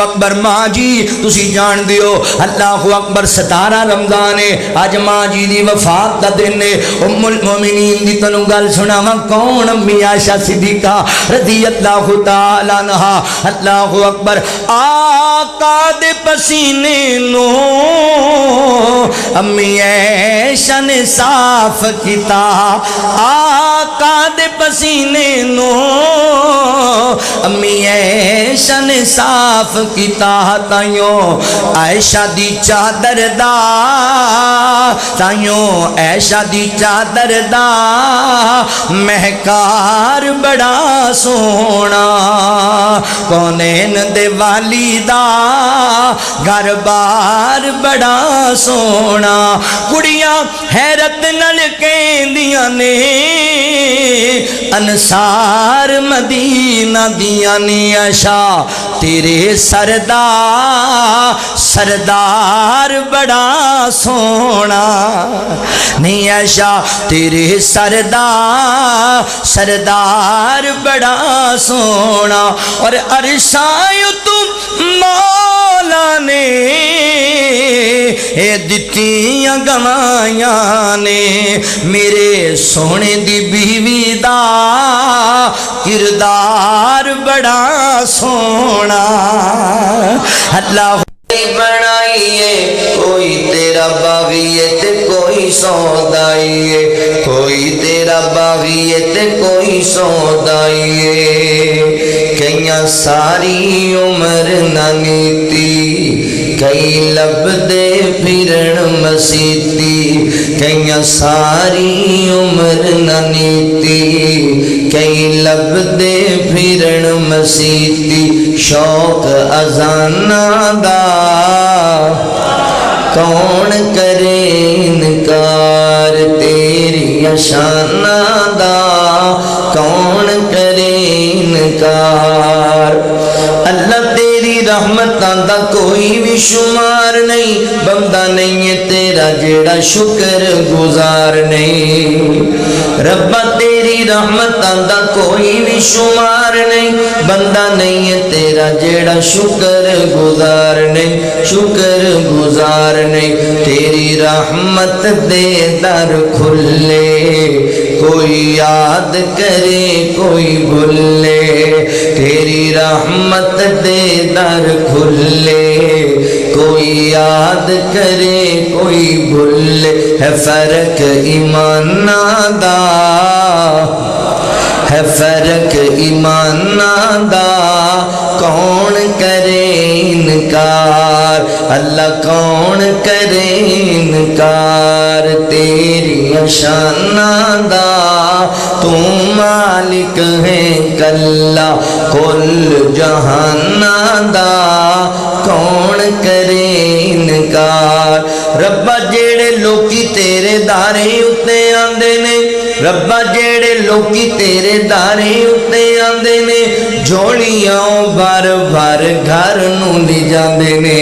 اکبر ماں جی تسی جان دیو اللہ اکبر 17 رمضان ہے اج ماں جی دی وفات دا دن ہے ام المومنین دی تنوں گل سناواں کون امی عائشہ صدیقہ رضی اللہ تعالی عنہا اللہ اکبر آقا دے پسینے نو امی عائشہ نے صاف کیتا آقا دے پسینے نو امی عائشہ نے صاف کیتا تائیوں عائشہ دی چادر دا تائیوں عائشہ دی چادر دا مہکار بڑا سونا کونین دے والی دا گھر بار بڑا سونا کڑیاں حیرت نل کہندیاں نے انصار مدینہ دیاں نے عائشہ تیرے سردار بڑا سونا نہیں عائشہ تیرے سردار بڑا سونا اور عرشائیں تم مولا نے دتیاں گوائیاں نے میرے سونے دی بیوی دا کردار بڑا سونا اللہ بنائیے کوئی تیرا باغی ہے تے کوئی سودائی ہے کوئی تیرا باغی ہے تے کوئی سودائی ہے کئیاں ساری عمر نہ نیتی کئی لب دے پھرن مسیتی کئیاں ساری عمر نہ نیتی کئی لب دے پھرن مسیتی شوق اذانہ دا کون کرے انکار تیری شانہ دا کون کرے انکار اللہ تیری رحمتاں دا کوئی بھی شمار نہیں بندہ نہیں ہے تیرا جیڑا شکر گزار نہیں ربا تیری رحمتاں دا کوئی بھی شمار نہیں بندہ نہیں ہے تیرا جیڑا شکر گزار نہیں شکر گزار نہیں تیری رحمت دے در کھلے کوئی یاد کرے کوئی بھولے تیری رحمت دے در کھلے کوئی یاد کرے کوئی بھولے ہے فرق ایمان دا ہے فرق ایمان دا کون کرے انکار اللہ کون کرے انکار تیری شانہ دا تو مالک ہے کلا کل جہانہ دا کون کرے انکار ربا جیڑے لوکی تیرے دارے اتے آندے نے ربا جیڑے لوکی تیرے دارے اتے آندے نے جوڑیاں بار بار گھر نو لی جاندے نے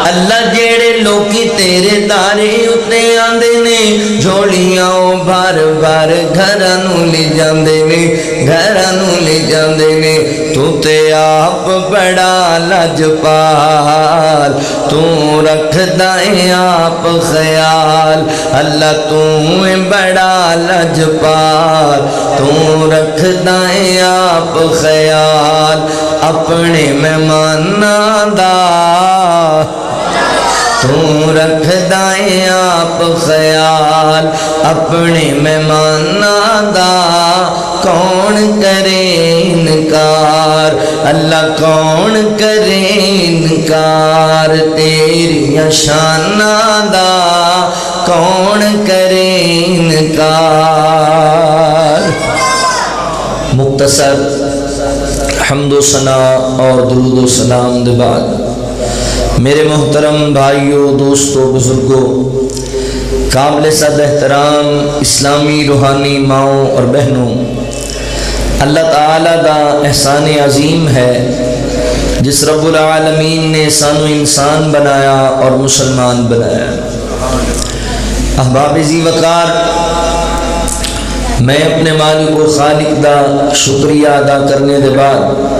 اللہ جیڑے لوکی تیرے دارے اتے آندے نے جوڑیاں بار بار گھرانوں لے جاندے نے گھرانوں لے جاندے نے تو تے آپ بڑا لجپال تو رکھ دائیں آپ خیال اللہ تو بڑا لجپال تو رکھ دائیں آپ خیال اپنے مہماناں دا تو رکھ دائیں آپ خیال اپنے مہماناں دا کون کرے انکار اللہ کون کرے انکار تیری شانہ دا کون کرے انکار مختصر حمد و ثنا اور درود و سلام دے بعد میرے محترم بھائیوں دوستوں بزرگوں قابل صد احترام اسلامی روحانی ماؤں اور بہنوں اللہ تعالیٰ دا احسان عظیم ہے جس رب العالمین نے سانو انسان بنایا اور مسلمان بنایا احباب ذی وقار میں اپنے مالک و خالق دا شکریہ ادا کرنے دے بعد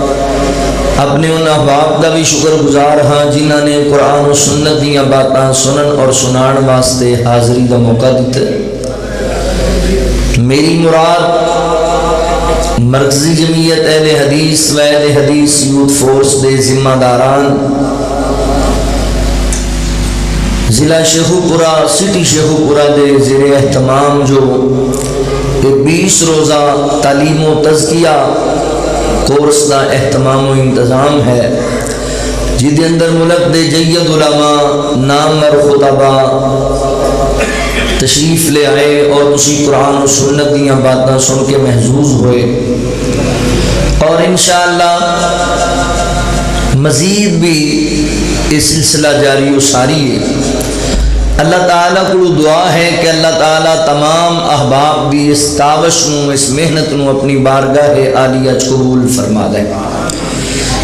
اپنے ان احباب کا بھی شکر گزار ہاں جنہوں نے قرآن و سنت دیا باتاں سنن اور سنان واسطے حاضری کا موقع دیتا ہے۔ میری مراد مرکزی جمعیت اہل حدیث و اہل حدیث یوتھ فورس دے ذمہ داران ضلع شیخوپورہ سٹی شیخوپورہ دے زیر اہتمام جو 20 روزہ تعلیم و تزکیہ کورس کا اہتمام و انتظام ہے، جس کے اندر ملک دے جید علماء نامور خطبہ تشریف لے آئے اور اسی قرآن و سنت دیاں باتاں سن کے محظوظ ہوئے، اور انشاءاللہ مزید بھی یہ سلسلہ جاری و ساری ہے۔ اللہ تعالیٰ کو دعا ہے کہ اللہ تعالیٰ تمام احباب بھی اس تاوش نو اس محنت نو اپنی بارگاہ عالیہ قبول فرما دے۔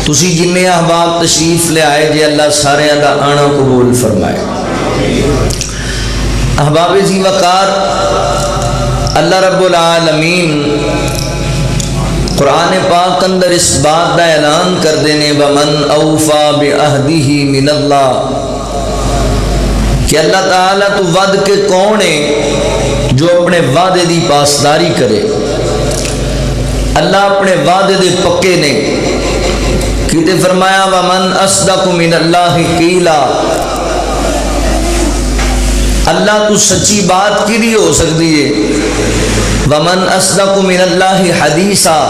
تسی جنہیں احباب تشریف لے آئے جے اللہ سارے دا آنا قبول فرمائے۔ احباب زی وقار، اللہ رب العالمین قرآن پاک اندر اس بات دا اعلان کر دینے وَمَنْ أَوْفَى بِعَهْدِهِ مِنَ اللَّهِ کہ اللہ تعالیٰ تو وعد کے کون ہے جو اپنے وعدے دی پاسداری کرے۔ اللہ اپنے وعدے دے پکے نے، کیتے فرمایا وَمَنْ أَصْدَقُ مِنَ اللَّهِ قِيلًا، اللہ تو سچی بات کی بھی ہو سکتی ہے۔ وَمَنْ أَصْدَقُ مِنَ اللَّهِ حَدِيثًا،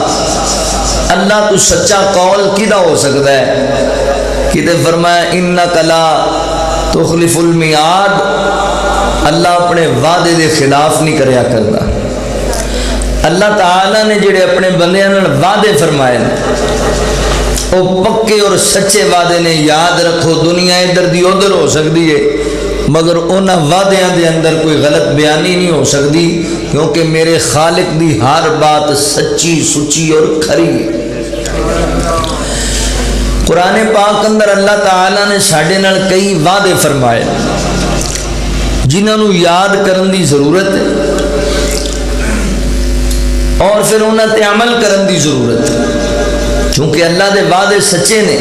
اللہ تو سچا قول کدا ہو سکتا ہے، کیتے فرمایا اِنَّكَ لَا تخلف المیعاد، اللہ اپنے وعدے دے خلاف نہیں کریا کرتا۔ اللہ تعالیٰ نے جڑے اپنے بندیاں نال وعدے فرمائے وہ پکے اور سچے وعدے نے، یاد رکھو دنیا ادھر دی ادھر ہو سکتی ہے مگر انہاں وعدیاں دے اندر کوئی غلط بیانی نہیں ہو سکتی، کیونکہ میرے خالق دی ہر بات سچی سچی اور کھری ہے۔ قرآن پاک اندر اللہ تعالیٰ نے ساڈے نال کئی وعدے فرمائے جنہاں نو یاد کرن دی ضرورت ہے اور پھر انہاں تے عمل کرن دی ضرورت ہے، چونکہ اللہ دے وعدے سچے نے۔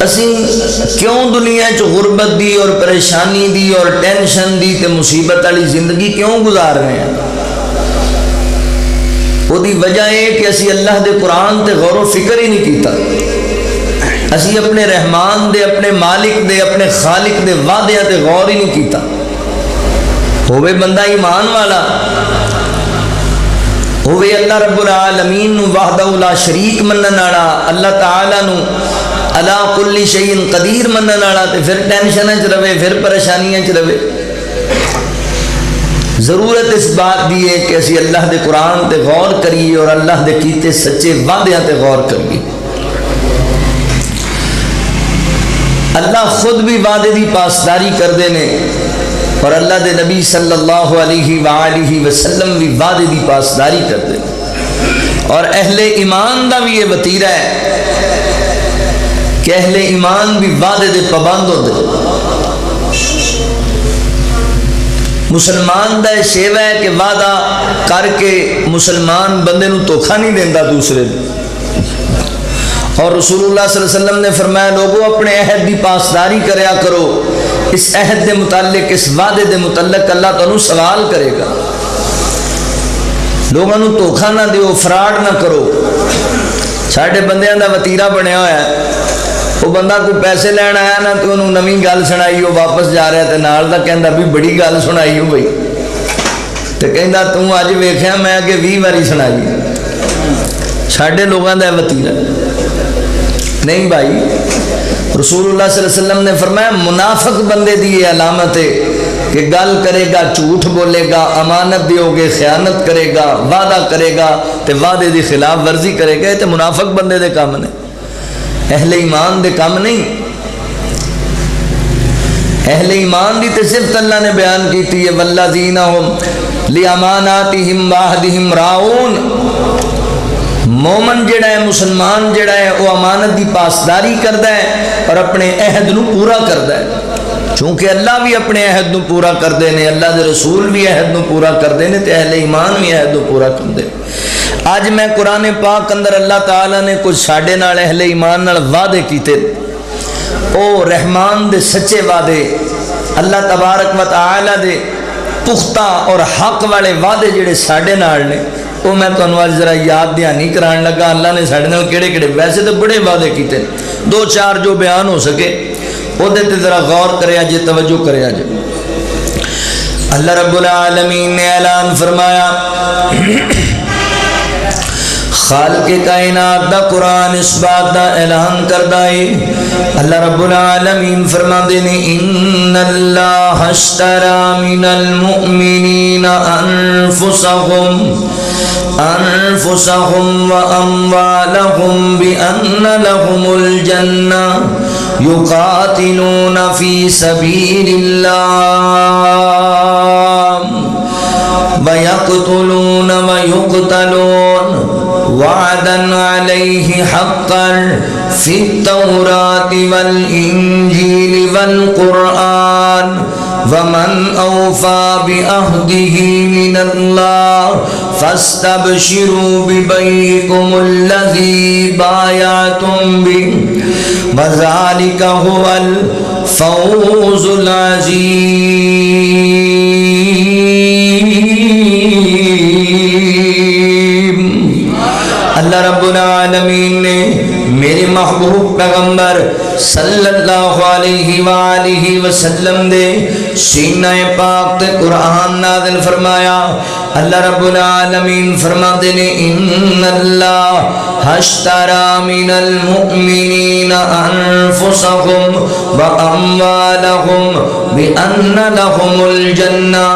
اسی کیوں دنیا چ غربت دی اور پریشانی دی اور ٹینشن دی تے مصیبت والی زندگی کیوں گزار رہے ہیں؟ وہ دی وجہ ہے کہ اسی اللہ دے قرآن تے غور و فکر ہی نہیں کیتا، اسی اپنے رحمان دے اپنے مالک دے اپنے خالق دے وعدیاں تے غور ہی نہیں کیتا۔ ہوئے بندہ ایمان والا، ہوئے اللہ رب العالمین نو وحدہ لا شریک منن والا، اللہ تعالیٰ نو علی کل شیء قدیر منن والا، تے پھر ٹینشن چ رہے، پھر پریشانیاں چ رہے۔ ضرورت اس بات دی ہے کہ اسی اللہ دے قرآن تے غور کریے اور اللہ دے کیتے سچے وعدیاں تے غور کریے۔ اللہ خود بھی وعدے دی پاسداری کر دینے اور اللہ دے نبی صلی اللہ علیہ وآلہ وسلم بھی وعدے دی پاسداری کر دینے، اور اہل ایمان دا بھی یہ وتیرہ ہے کہ اہل ایمان بھی وعدے دے پابند ہوتے۔ مسلمان دا شیوہ ہے کہ وعدہ کر کے مسلمان بندے نو دھوکا نہیں دینا دوسرے، اور رسول اللہ صلی اللہ علیہ وسلم نے فرمایا لوگوں اپنے عہد دی پاسداری کریا کرو، اس عہد دے متعلق اس وعدے دے متعلق اللہ تعالیٰ سوال کرے گا۔ لوگوں نو دھوکا نہ دیو، فراڈ نہ کرو۔ ساڈے بندیاں دا وتیرہ بنیا ہوا ہے، وہ بندہ کوئی پیسے لین آیا نا تو انہوں نویں گل سنائی، وہ واپس جا رہا تے نال دا کہندا بھی بڑی گل سنائی ہو بھائی، تے کہندا توں اج ویکھیا میں اگے 20 واری سنائی۔ ساڈے لوگاں دا وتیرہ نہیں بھائی۔ رسول اللہ صلی اللہ علیہ وسلم نے فرمایا منافق بندے دی یہ علامت ہے کہ گل کرے گا جھوٹ بولے گا، امانت دیو گے خیانت کرے گا، وعدہ کرے گا تے وعدے دی خلاف ورزی کرے گا، تے منافق بندے دے کام نے، اہل ایمان دے کام نہیں۔ اہل ایمان دی تے صرف اللہ نے بیان کیتی ہے والذین هم لاماناتہم وعہدہم راعون۔ مومن جڑا ہے، مسلمان جڑا ہے، وہ امانت دی پاسداری کردا ہے اور اپنے عہد نو پورا کردا ہے، چونکہ اللہ بھی اپنے عہد نو پورا کردے نے، اللہ دے رسول بھی عہد نو پورا کردے نے، تے اہل ایمان بھی عہد نو پورا کردے۔ آج میں قرآن پاک اندر اللہ تعالیٰ نے کچھ ساڈے نال اہل ایمان نال وعدے کیتے، او رحمان دے سچے وعدے، اللہ تبارک و تعالی دے پختہ اور حق والے وعدے جڑے ساڈے نال نے، وہ میں تانوں اج ذرا یاد دہانی کران لگا۔ اللہ نے ساڈے نال کیڑے کیڑے ویسے تو بڑے وعدے کیتے، دو چار جو بیان ہو سکے وہ تے ذرا غور کریا جے، توجہ کریا جے۔ اللہ رب العالمین نے اعلان فرمایا، خالق کائنات دا قرآن اس بات دا اعلان کردہ ہے۔ اللہ رب العالمین فرما دینے، ان اللہ اشترى من المؤمنین انفسهم واموالهم بان لهم الجنہ یقاتلون فی سبیل اللہ وَيَقْتُلُونَ وَيُقْتَلُونَ وَعْدًا عَلَيْهِ حَقًّا فِي التَّوْرَاةِ وَالْإِنْجِيلِ وَالْقُرْآنِ وَمَنْ أَوْفَى بِعَهْدِهِ مِنَ اللَّهِ فَاسْتَبْشِرُوا بِبَيْعِكُمُ الَّذِي بَايَعْتُمْ بِهِ وَذَلِكَ هُوَ الْفَوْزُ الْعَظِيمُ۔ اللہ رب العالمین نے میرے محبوب پیغمبر صلی اللہ علیہ وآلہ وسلم دے سینہ پاک تے قرآن نازل فرمایا۔ اللہ رب العالمین فرماتے نے، ان اللہ اشترى من المؤمنین انفسهم واموالهم بان لهم الجنہ۔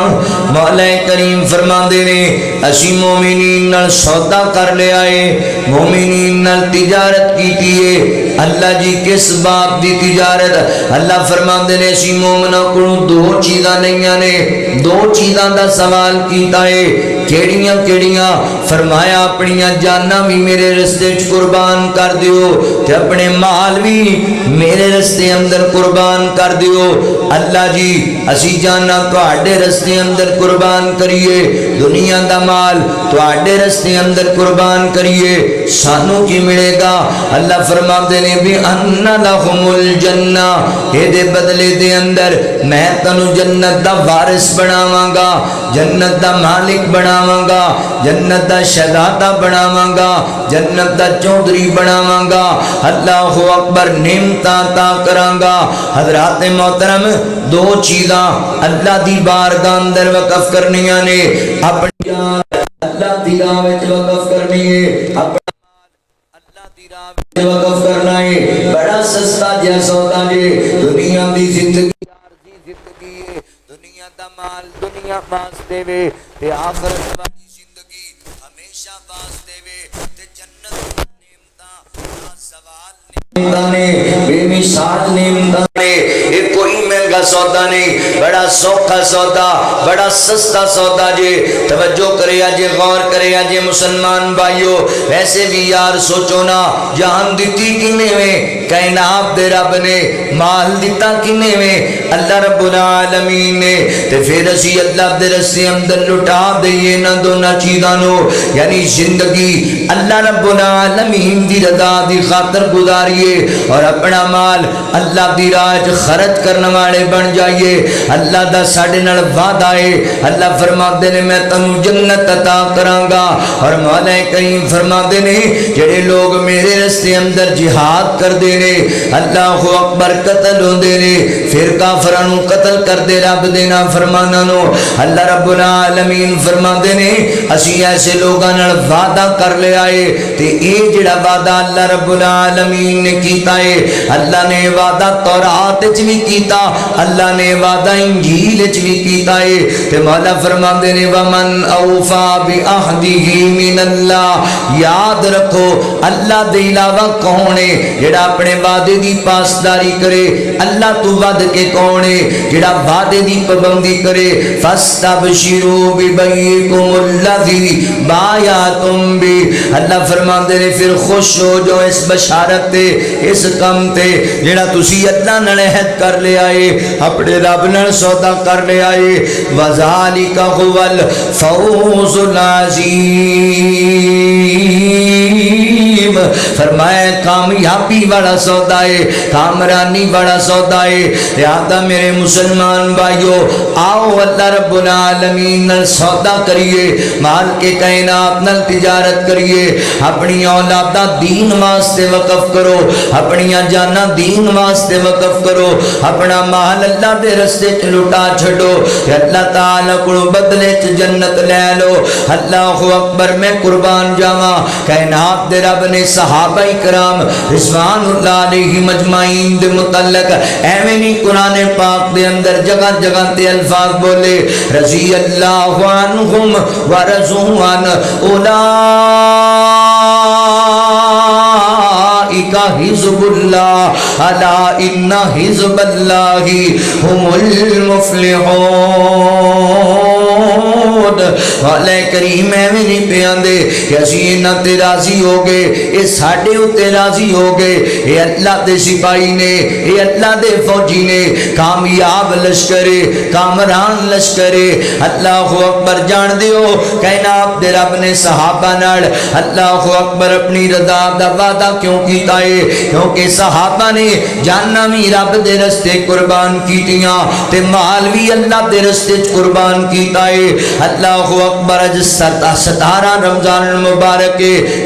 مولا کریم فرماتے نے، اسی مومنین نال سودا کر لیا ہے، مومنین نال تجارت کیتی ہے۔ اللہ جی کس بات دی تجارت؟ اللہ فرماتے نے، اسی مومنہ کو دو چیزاں نہیں نے، دو چیزاں دا سوال کیتا ہے۔ کیڑیاں کیڑیاں؟ فرمایا اپنی جاناں بھی میرے رستے قربان کر دیو تے اپنے مال بھی میرے رستے اندر قربان کر دیو۔ اللہ جی اسی جانا تواڈے رستے اندر قربان کریے، دنیا دا مال تواڈے رستے اندر قربان کریے، سانو کی ملے گا؟ اللہ فرماتے نے، بھی ان لہم الجنہ، اے دے بدلے دے اندر میں تنو جنت دا وارث بناواں گا، جنت دا مالک بناواں گا، جنت دا شہزادہ بناواں گا، جنت دا چودھری بناواں گا۔ اللہ اکبر، نعمتاں عطا کراں گا۔ حضرات محترم، دو چیزاں اللہ دی بارگاہ اندر وقف کرنیاں نے، اپنی جان اللہ دی راہ وچ وقف کرنی ہے، اپنا مال اللہ دی راہ وچ وقف کرنا ہے۔ بڑا سستا جا سودا جے، دنیا دی زندگی عارضی زندگی ہے، دنیا دا مال دنیا واسطے وے تے آخرت والی زندگی ہمیشہ واسطے وے تے جنت نعمتاں دا سوال نے بے مثال نعمتاں نے، یہ کوئی مہنگا سودا نہیں، بڑا سوکھا سودا، بڑا سستا سودا جے۔ توجہ کرے آجے، غور کرے آجے مسلمان بھائیو۔ ویسے بھی یار سوچو نا، جان دیتی کنے میں؟ کائنات دے رب نے۔ مال دیتا کنے میں؟ اللہ رب العالمین نے۔ تے پھر اسی اللہ دے رستے اندر لٹا دئیے نہ دونا چیزانو، یعنی زندگی اللہ رب العالمین دی رضا دی خاطر گزاریے اور اپنا مال اللہ دی راہ خرچ کرنے والے بن جائیے۔ اللہ دا ساڈے نال وعدہ ہے، اللہ فرماتے نے میں تنوں جنت عطا کراں گا، اور مولا کریم فرماتے نے جڑے لوگ میرے رستے اندر جہاد کردے نے، اللہ اکبر، قتل ہوندے نے، پھر کافراں نوں قتل کردے رب دے نافرماناں نوں، اللہ رب العالمین فرماتے نے اسی ایسے لوگاں نال وعدہ کر لیا ہے۔ تے اے جڑا وعدہ اللہ رب العالمین نے کیتا ہے، اللہ نے وعدہ تورات وچ بھی کیتا، اللہ نے وعدہ انجیل وچ بھی کیتا ہے۔ تے مولا فرماندے نے ومن اوفا بعہدہ من اللہ، یاد رکھو اللہ دے علاوہ کون ہے جڑا اپنے وعدے دی پاسداری کرے؟ اللہ تو ود کے کون ہے جڑا وعدے دی پابندی کرے؟ فاستبشروا ببیعکم الذی بایعتم بہ، اللہ فرماندے نے پھر خوش ہو جو اس بشارت تے، اس کم تے جڑا تسی اللہ نال عہد کر لیا ہے، اپنے رب نال سودا کر لیا ہے وذالک هو الفوز العظیم فرمایا کامیابی بڑا سودا ہے کامرانی بڑا سودا ہے لہذا میرے مسلمان بھائیو آؤ اللہ رب العالمین نال سودا کریے مال کے کائنات نال تجارت کریے اپنی اولادہ دین واسطے وقف کرو اپنی جانا دین واسطے وقف کرو اپنا مال اللہ دے رستے چ لٹا چھڈو کہ اللہ تعالی کو بدلے چ جنت لے لو اللہ اکبر میں قربان جاواں کائنات دے رب نے صحابہ کرام رضوان اللہ علیہم اجمعین دے متعلق ایویں نہیں قرآن پاک دے اندر جگہ جگہ تے الفاظ بولے رضی اللہ عنہم ورضوا عنہ اولئک حزب اللہ الا ان حزب اللہ هم المفلحون والے کریم میں نہیں پیاندے کہ اسی انہاں تے راضی ہو گئے اے ساڈے اوتے راضی ہو گئے اے اللہ دے سپاہی نے اے اللہ دے فوجی نے کامیاب لشکر کامران لشکر اللہ اکبر جان دیو کائنات دے رب نے صحابہ نال اللہ اکبر اپنی رضا دا وعدہ کیوں کیتا ہے کیونکہ صحابہ نے جاننا بھی رب دے رستے قربان کیتیاں تے مال بھی اللہ دے رستے قربان کیتا ہے اللہ اکبر اج 17 رمضان المبارک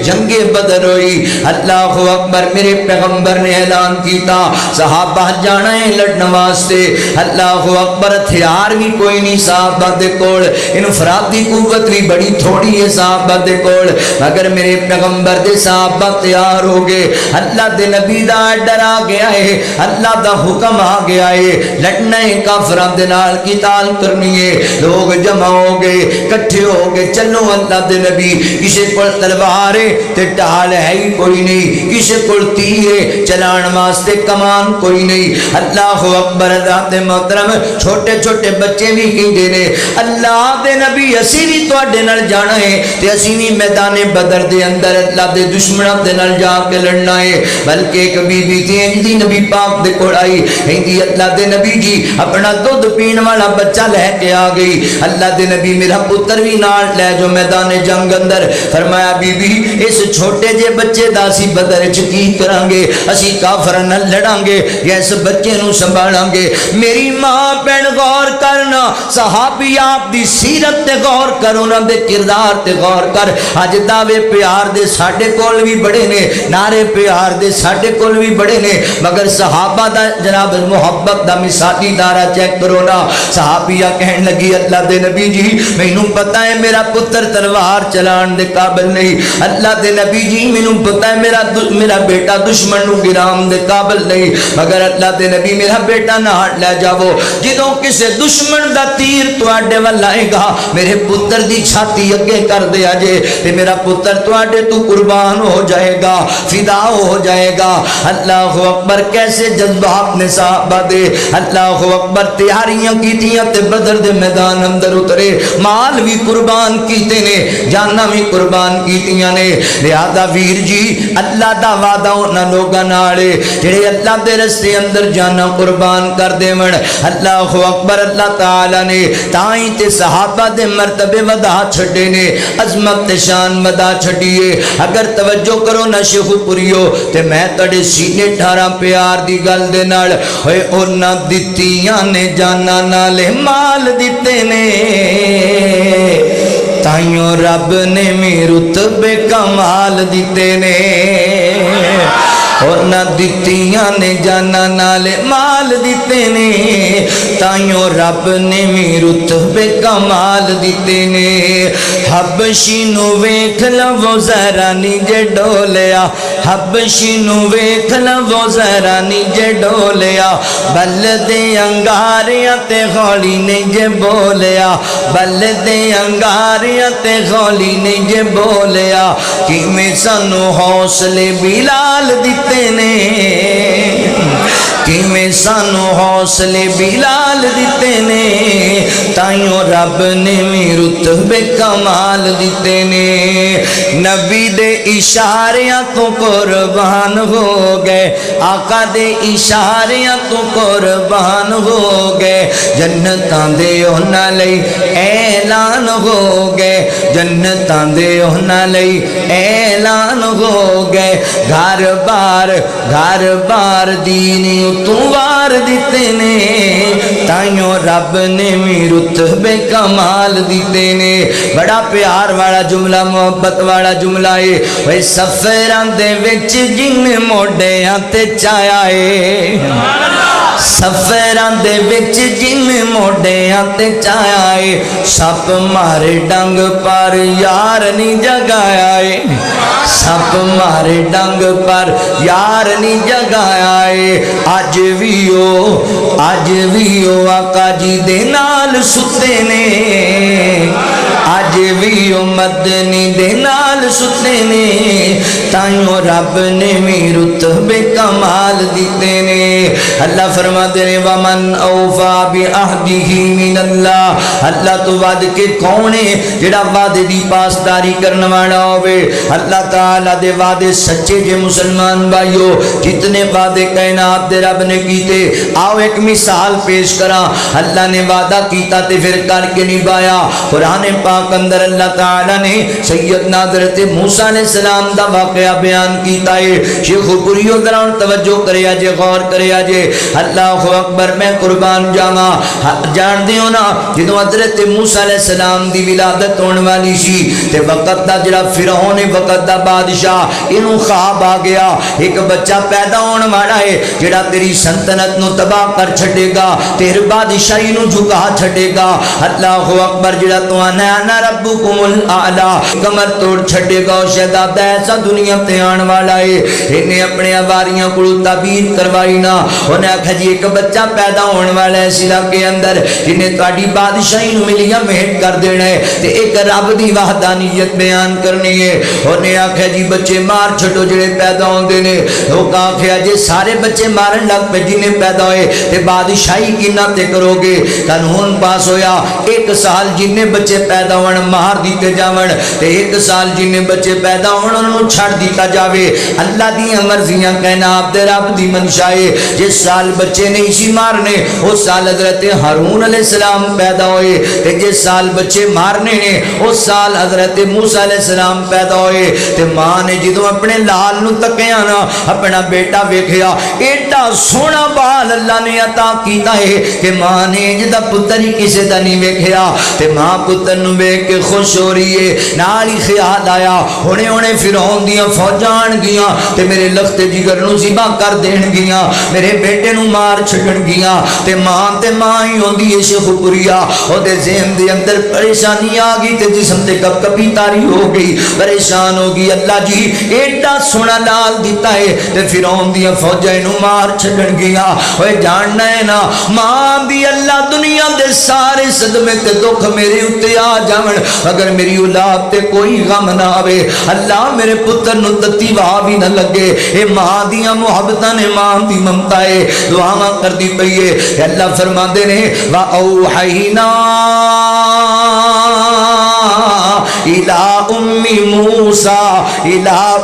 جنگ بدر ہوئی اللہ اکبر میرے پیغمبر نے اعلان کیتا صحابہ جانا ہے لڑن واسطے اللہ اکبر ہتھیار بھی کوئی نہیں صحابہ دے کول انفرادی قوت بھی بڑی تھوڑی ہے صحابہ دے کول مگر میرے پیغمبر دے صحابہ تیار ہو گئے اللہ دے نبی دا ڈر آ گیا ہے اللہ دا حکم آ گیا ہے لڑنا ہے کافراں دے نال قتال کرنی ہے لوگ جمع ہو گئے کٹھے ہو گئے چلو اللہ دے نبی کسی کول تلوار ہے تے ڈھال ہے ہی کوئی نہیں کسی کول تیر ہے چلان واسطے کمان کوئی نہیں اللہ اکبر ذات محترم چھوٹے چھوٹے بچے بھی کہندے نے اللہ دے نبی اسی بھی تواڈے نال جانا ہے تے اسی بھی میدان بدر دے اندر اللہ دے دشمناں دے نال جا کے لڑنا ہے بلکہ ایک بی بی تھی انجی نبی پاک دے کول آئی ہندی اللہ دے نبی جی اپنا دودھ پین والا بچہ لے کے آ گئی اللہ دے نبی میرا پتر بھی نال لے جو میدان جنگ اندر فرمایا بی بی اس چھوٹے جے بچے دا اسی بدر چ کی کران گے اسی کافر نال لڑاں گے یا اس بچے نو سنبھالاں گے میری ماں بہن غور کرنا صحابی آپ دی سیرت تے غور کر انہاں دے کردار تے غور کر اج دعوے پیار دے ساڈے کول بھی بڑے نے نعرے پیار دے ساڈے کول بھی بڑے نے مگر صحابہ دا جناب محبت دا مثالی دارا چیک کرو نا صحابیہ کہن لگی اللہ دے نبی جی مینوں پتہ ہے میرا پتر تلوار چلان دے قابل نہیں اللہ دے نبی جی مینوں پتہ ہے میرا بیٹا دشمن نو گرام دے قابل نہیں مگر اللہ دے نبی میرا بیٹا نہ ہٹ لے جاؤ جدوں کسے دشمن دا تیر تواڈے ول آئے گا میرے پتر دی چھاتی اگے کر دیا جے تے میرا پتر تواڈے تو قربان ہو جائے گا فدا ہو جائے گا اللہ اکبر کیسے جذبات نے صحابہ دے اللہ اکبر تیاریاں کیتیاں تے بدر دے میدان اندر اترے مال بھی قربان کیتے نے جانا بھی قربان کیتیاں نے لہذا ویر جی اللہ دا وعدہ انہاں لوگاں نال جڑے اللہ دے رستے اندر جانا قربان کر دیون اللہ اکبر اللہ تعالی نے تائیں تے صحابہ دے مرتبے ودا چھڈے نے عظمت تے شان ودا چھڈیے اگر توجہ کرو نہ شیخ پوریو تے میں تڑے سینے ٹھارا پیار دی گل دے نال ہوئے انہاں دتیاں نے جانا نالے مال دتے نے تائیوں رب نے می رتبے کمال دتے نے اور نہ دتیاں نے جانا نالے مال دیتے نے تائیوں رب نے می رتبے کمال دیتے نے حبشی نو ویکھ لو ذرا نیجے ڈولیا حبشی نو ویکھ لو ذرا نیجے ڈولیا بل دے انگاریاں تے غولی نیجے بولیا بل دے انگاریاں تے غولی نیجے بولیا کہ میں سانو حوصلے بلال دیتے نے کیویں سانو حوصلے بلال دیتے نے تائیوں رب نے بھی رتبے کمال دیتے نے نبی دے اشاریاں تو قربان ہو گئے آقا دے اشاریاں تو قربان ہو گئے جنتاں دے انہاں لئی اعلان ہو گئے جنتاں دے انہاں لئی اعلان ہو گئے گھر بار دین تو وار دیتے نے تائیوں رب نے بھی رتبے کمال دیتے نے بڑا پیار والا جملہ محبت والا جملہ ہے وہ سفراں دے وچ جن موڈیاں تے چایا ہے سفراں دے وچ جن موڈیاں تے چایا ہے سپ مارے ڈنگ پر یار نہیں جگایا ہے سپ مارے ڈنگ پر یار نہیں جگایا ہے اج بھی او آقا جی دے نال ستے نے اج بھی او مدنی دے نال ستے نے تائیوں رب نے بھی رتبے کمال دیتے نے اللہ فرماتے نے ومن اوفا بعہدہ من اللہ تو وعد کے کونے جڑا وعدے دی پاسداری کرنے والا ہوئے اللہ تعالیٰ دے وعدے سچے جے مسلمان بھائیو جتنے وعدے کائنات دے رب نے کیتے آؤ ایک مثال پیش کرا اللہ نے وعدہ کیتا تے پھر کر کے نبھایا قرآن پاک اندر اللہ تعالیٰ نے سیدنا حضرت موسیٰ علیہ السلام دا واقعہ بیان کیتا ہے شیخ پوریو دران توجہ کرے آجے غور کرے آجے اللہ اکبر میں قربان جاما جان دیو نا جدو حضرت موسیٰ علیہ السلام دی ولادت ہونے والی سی تے وقت دا جڑا فرعون وقت دا بادشاہ انہوں خواب آ گیا ایک بچہ پیدا ہونے والا ہے جڑا تیری سلطنت نو تباہ کر چھڑے گا تیر بادشاہی نو جھکا چھڑے گا اللہ اکبر جڑا تو انا ربکم الاعلی کمر توڑ چھڑے گا شہزادہ ایسا دنیا تے آن والا ہے انہیں اپنے عواریاں کو تعبیر کروائی نا انہیں آکھا جی ایک بچہ پیدا ہونے والا ہے اس علاقے اندر جنہیں تواڈی بادشاہی نو ملیاں مہٹ کر دینا ہے تے ایک رب دی وحدانیت بیان کرنی ہے انہیں آکھا جی بچے مار چھٹو جڑے پیدا ہوندے نے وہ آکھا جی سارے بچے مارن لگ پہ جنہیں پیدا ہوئے تے بادشاہی کینا تے کرو گے قانون پاس ہویا ایک سال جنہیں بچے پیدا ہونے مار دیتے جاون تے ایک سال جنہیں بچے پیدا ہونے انہوں چھڑ دیتا جاوے اللہ دی مرضیاں کہنا آپ دے رب دی منشائے جس سال بچے نہیں سی مارنے اس سال حضرت ہارون علیہ السلام پیدا ہوئے تے جس سال بچے مارنے نے اس سال حضرت موسیٰ علیہ السلام پیدا ہوئے تے ماں نے جدو اپنے لال نو تکیا نا اپنا بیٹا ویکھیا ایڈا سونا بال اللہ نے عطا کیتا ہے کہ ماں نے جدا پتر ہی کسے دا نہیں ویکھیا تے ماں پتر نو ویکھ کے خوش ہو رہی ہے نال ہی خیال آیا ہونے فرعون دیاں فوجان گیاں تے میرے لخت جگر نو ذبح کر دین گیاں میرے بیٹے نو مار چھڑن گیاں تے ماں ہی ہوندی ہے شیخ پوریا او دے ذہن دے اندر پریشانی آ گئی تے جسم تے کب کبھی تاری ہو گئی پریشان ہو گئی اللہ جی ایڈا سونا لال دیتا ہے تے فرعون دیاں فوجاں نو مار چھڑن گیاں اوے جاننا ہے نا ماں دی اللہ دنیا دے سارے صدمے تے دکھ میرے اوتے آ جاون اگر میری اولاد تے کوئی غم نہ آوے اللہ میرے پتر نو تتی واہ بھی نہ لگے اے ماں دیاں محبتاں نے ماں دی ممتا ہے دعاواں کر دی پئی ہے اللہ فرما دے نے وا اوحینا الی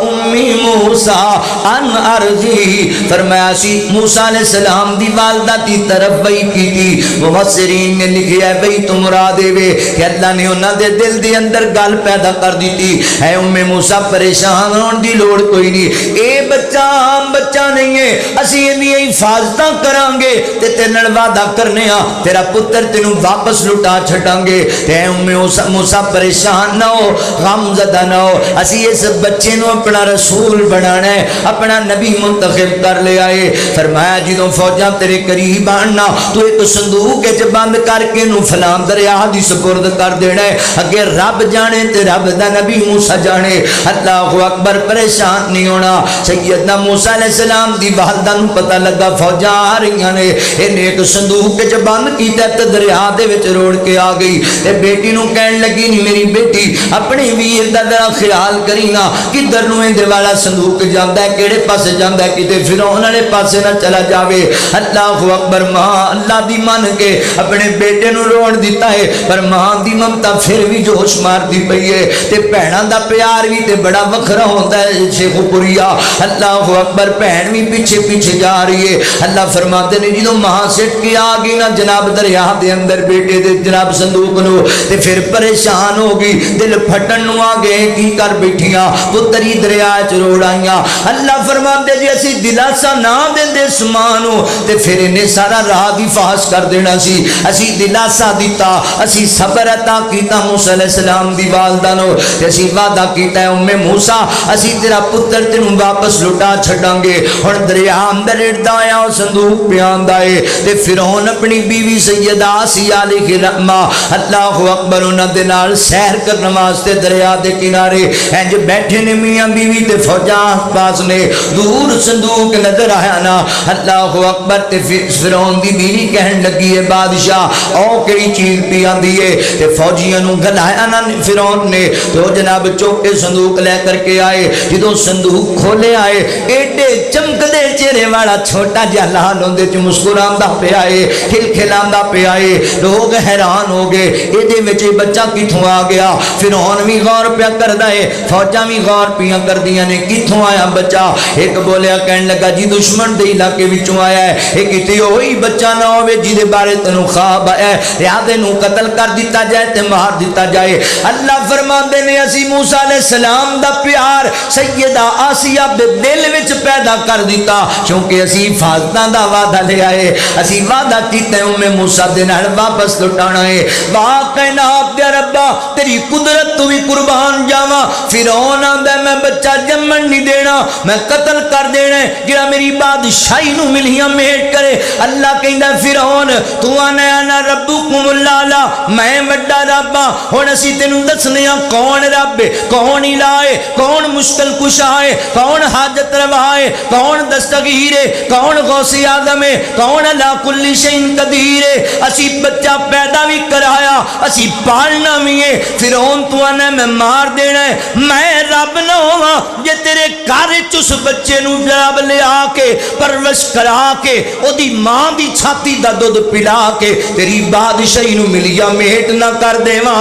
امی موسیٰ ان ارضی فرمایا سی موسیٰ علیہ السلام دی والدہ دی طرف وہی کی تھی مفسرین نے لکھیا ہے وہی تو مراد ہے کہ اللہ نے انہاں دے دل دے اندر گل پیدا کر دی تھی اے ام موسیٰ پریشان ہون دی لوڑ کوئی نہیں اے بچہ عام بچہ نہیں ہے اسی انہی حفاظتاں کران گے تے تیرے وعدہ کرنے ہاں تیرا پتر تینوں واپس لٹا چھٹان گے تے اے ام موسیٰ پریشان نہ ہو غم زدہ نہ ہو اسی اس بچے نو اپنا رسول بنانا ہے اپنا نبی منتخب کر لے آئے فرمایا جدوں فوجاں تیرے قریب آنا تو ایک صندوق کے بند کر کے نو فلان دریا دی سپرد کر دینا ہے اگر رب جانے تے رب دا نبی موسیٰ جانے اللہ اکبر پریشان نہیں ہونا سیدنا موسیٰ علیہ السلام دی والدہ نو پتہ لگا فوجاں آ رہی نے انہیں ایک صندوق کے بند کیتا تے دریا دے وچ روڑ کے آ گئی تے بیٹی نو کہن لگی نہیں میری بیٹی اپنے ویر دا ذرا خیال کرینا کدھر نو اندے والا صندوق جاندا ہے کیڑے پاسے جاندا ہے کتے فرعون والے پاسے نہ چلا جاوے اللہ اکبر ماں اللہ دی مان کے اپنے بیٹے نو روਣ دیتا ہے پر ماں دی ممتا پھر بھی جوش مار دی پئی ہے تے بہناں دا پیار بھی تے بڑا وکھرا ہوندا ہے شیخ پوریا اللہ اکبر بہن بھی پیچھے پیچھے جا رہی ہے اللہ فرماتے نے جدوں ماں سٹ کے آ گئی نا جناب دریا دے اندر بیٹے دے جناب صندوق نو تے پھر پریشان ہو گئی دل پھٹن نو آ گئے کی کر بیٹھیاں پتری دریا چ روڑ آئیاں اللہ فرماتے جی اسی دلاسا نہ دیندے سمانو تے پھر انہیں سارا راہ بھی فاس کر دینا سی اسی دلاسا دیتا اسی صبر عطا کیتا موسیٰ علیہ السلام دی والدہ نو تے اسی وعدہ کیتا ہے موسیٰ اسی تیرا پتر تینوں واپس لٹا چھڑاں گے ہن دریا اندر اڑدا آیا او صندوق پیان دائے تے فرعون اپنی بیوی سیدہ آسیہ علیہ الرحمہ اللہ اکبر انہاں دے نال سیر کرن واسطے دریا دے کنارے انج بیٹھے نے میاں بیوی تے فوجاں پاس نے دور صندوق نظر آیا نا اللہ اکبر تے فرعون دی بیوی کہن لگی ہے بادشاہ او کئی چیز پی آندی ہے تے فوجیاں نو گلایا نا فرعون نے تو جناب چوکے صندوق لے کر کے آئے جدوں صندوق کھولے آئے ایڈے چمکدے چہرے والا چھوٹا جہا لال ہوندے چ مسکراندا پیا ہے کھلکھلاندا پیا ہے لوگ حیران ہو گئے ایدے وچ بچہ کتھوں آ گیا فرعون بھی غور پیا کردا ہے فوجاں بھی غور پیاں کردیاں نے کتھوں آیا بچہ ایک بولیا کہن لگا جی دشمن دے علاقے وچوں آیا ہے ایک کتے ہوئی بچہ نہ ہوے جدے بارے تینوں خواب آیا ہے لہذا نو قتل کر دیتا جائے تے مار دیتا جائے اللہ فرماندے نے اسی موسیٰ علیہ السلام دا پیار سیدہ آسیہ دے دل وچ پیدا کر دیتا کیونکہ اسی حفاظتاں دا وعدہ لے آئے اسی وعدہ کیتے ہیں موسیٰ دے نال واپس لٹانا ہے واقعات دے ربا تیری قدرت تو بھی قربان جاواں فرعون آندا میں بچہ جمن نہیں دینا میں قتل کر دینا جڑا میری بادشاہی نو ملیاں میٹ کرے اللہ کہندا فرعون تو انا ربکم الاعلی میں بڑا رب ہاں ہن اسی تینوں دسنے ہاں کون رب ہے کون الہ ہے کون مشکل کشا ہے کون حاجت روا ہے کون دستگیر ہے کون غوث اعظم ہے کون اللہ کل شیء قدیر ہے اسی بچہ پیدا بھی کرایا اسی پالنا بھی ہے فرعون تو انا میں مار دینا ہے میں رب نہ ہوا جے تیرے گھر چ اس بچے نو جناب لے آ کے پرورش کرا کے او دی ماں دی چھاتی دا دودھ پلا کے تیری بادشاہی نو ملیا میٹ نہ کر دیواں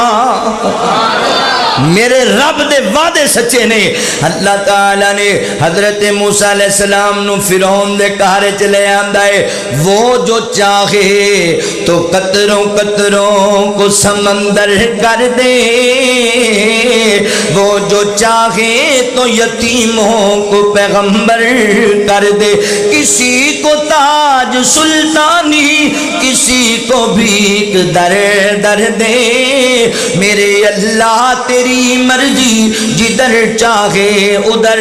میرے رب دے وعدے سچے نے اللہ تعالیٰ نے حضرت موسیٰ علیہ السلام نو فرعون دے گھر چلے آندا ہے وہ جو چاہے تو قطروں قطروں کو سمندر کر دے وہ جو چاہے تو یتیموں کو پیغمبر کر دے کسی کو تاج سلطانی کسی کو بھیک در در دے میرے اللہ تیری مرضی جدھر چاہے ادھر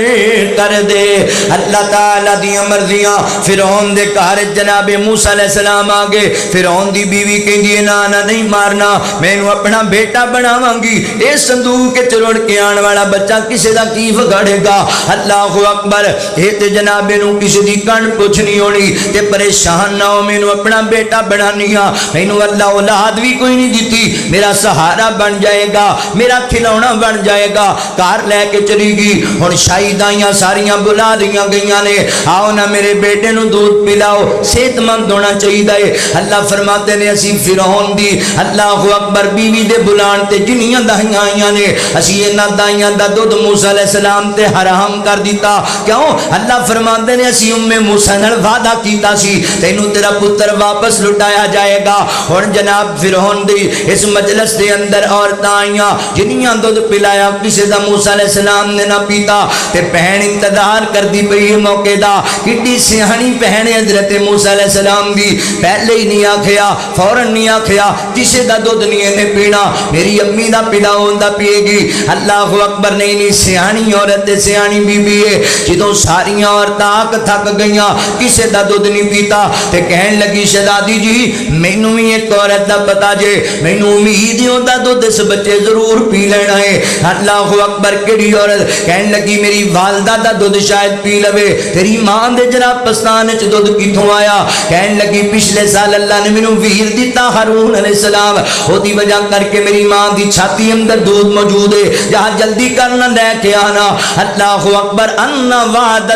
کر دے اللہ تعالیٰ دی مرضیاں فرعون دے گھر جناب موسیٰ علیہ السلام آگے فرعون دی بیوی کہندی ہے نانا نہیں مارنا میں نو اپنا بیٹا بناواں گی اے صندوق کے چلوڑ کے آن والا بچہ کسے دا کی بگڑے گا اللہ اکبر اے تے جناب نو کسی دی کن پوچھ نہیں ہونی تے پریشان نہ ہو میں نو اپنا بیٹا بنانی ہاں میں نو اللہ اولاد بھی کوئی نہیں دیتی میرا سہارا بن جائے گا میرا کھلونا بن جائے گا کار لے کے چلی گی ہن شاہدائیاں ساریاں بلا دیاں گئیاں نے آؤ نہ میرے بیٹے نو دودھ پلاؤ صحت مند ہونا چاہیے اللہ فرماتے نے اسی فرعون دی اللہ اکبر بیوی دے بلان تے جنیاں دائیاں آئیاں نے اسی انہاں دائیاں دا دودھ موسیٰ علیہ السلام تے حرام کر دیتا کیوں اللہ فرماتے نے اسی موسیٰ نال وعدہ کیتا سی تینوں تیرا پتر واپس لٹایا جائے گا ہن جناب فرعون دی اس مجلس دے اندر عورتاں آئیاں جنیاں دودھ پلایا کسی دا موسیٰ علیہ السلام نے نہ پیتا تے بہن انتظار کر دی پئی موقع دا کڈی سیاحنی بہن حضرت موسیٰ علیہ السلام دی پہلے ہی نہیں آکھیا فوراً نہیں آکھیا کسی دا دودھ نہیں نے پینا میری امی دا پلا ہوندا پیے گی اللہ اکبر نہیں سیاحنی عورت سیاحنی بی بی ہے جدوں ساریاں عورتاں آک تھک گئیاں کسے دا دودھ نہیں پیتا۔ تے کہن لگی شہزادی جی مینوں بھی ایک عورت دا پتا جے، مینوں امید ہی دا دودھ اس بچے ضرور پی لینا ہے۔ اللہ اکبر، کیڑی عورت؟ کہن لگی میری والدہ دا دودھ شاید پی لوے، تیری ماں دے جناب پستان وچ دودھ کتھوں آیا؟ کہن لگی پچھلے سال اللہ نے مینوں ویر دیتا ہارون علیہ السلام، او دی وجہ کر کے میری ماں دی چھاتی اندر دودھ موجود ہے، جہاں جلدی کرنا لے کے آنا۔ اللہ اکبر، ان وعد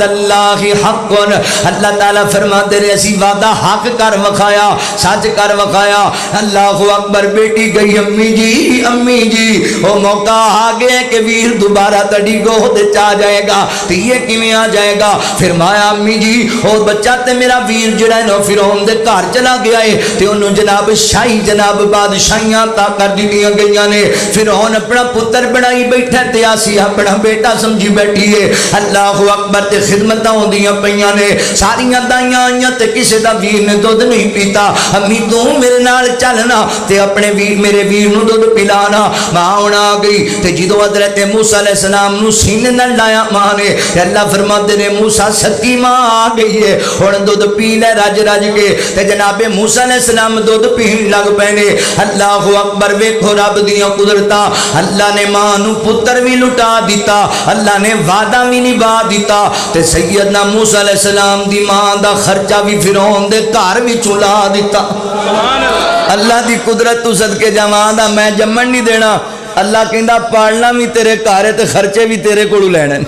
اللہ حق، اللہ تعالیٰ فرماتے رہے اسی وعدہ حق کر وکھایا، سچ کر وکھایا۔ اللہ اکبر، بیٹی گئی امی جی، امی جی وہ موقع آ گیا کہ ویر دوبارہ تڑی گود چاہ جائے گا، تو یہ کیویں آ جائے گا؟ فرمایا امی جی وہ بچہ تے میرا ویر جڑا ہے نا فرعون دے گھر چلا گیا ہے، تے انہوں جناب شاہی جناب بادشاہیاں تا کر دیتیاں گئیاں نے، فرعون اپنا پتر بنائی بیٹھا تے آسی اپنا بیٹا سمجھی بیٹھی ہے۔ اللہ اکبر، تے خدمتاں ہوندیاں پیاں نے، ساریاں دائیاں آئیاں تے کسے دا ویر نے دودھ نہیں پیتا۔ امی تو میرے نال چلنا تے اپنے ویر میرے ویر نو دودھ پلانا۔ ماں آ گئی تے جدو حضرت موسیٰ علیہ السلام نو سینے نہ لایا ماں نے، تے اللہ فرماتے نے موسیٰ سکی ماں آ گئی ہے، ہن دودھ پی لے رج رج کے، تے جناب موسیٰ علیہ السلام دودھ پین لگ پینے۔ اللہ اکبر، ویکھو رب دیاں قدرتاں، اللہ نے ماں نو پتر بھی لٹا دیتا، اللہ نے وعدہ بھی نبھا دیتا، تے سیدنا موسیٰ علیہ السلام دی ماں دا خرچہ بھی فرعون دے گھر بھی چلا دیتا۔ اللہ دی قدرت تو صدقے جوان دا میں جمن نہیں دینا۔ اللہ کہندا پالنا بھی تیرے گھر تے خرچے بھی تیرے کولوں لینے۔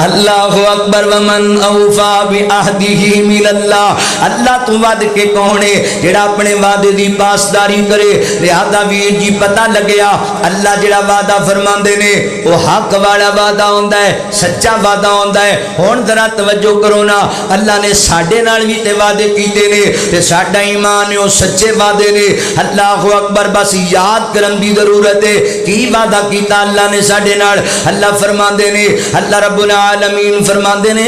اللہ اکبر، ومن اوفا بعہدہ من اللہ، اللہ تو وعد کے کون ہے جڑا اپنے وعدے دی پاسداری کرے؟ لہذا ویر جی پتہ لگیا اللہ جڑا وعدہ فرماندے نے وہ حق والا وعدہ ہوندا ہے، سچا وعدہ ہوندا ہے۔ ہن ذرا توجہ کرو نا، اللہ نے ساڈے نال بھی تے وعدے کیتے نے تے ساڈا ایمان ہے وہ سچے وعدے نے۔ اللہ اکبر، بس یاد کرن دی ضرورت ہے کی وعدہ کیتا اللہ نے ساڈے نال۔ اللہ فرماندے نے، اللہ رب العالمین فرماندے نے،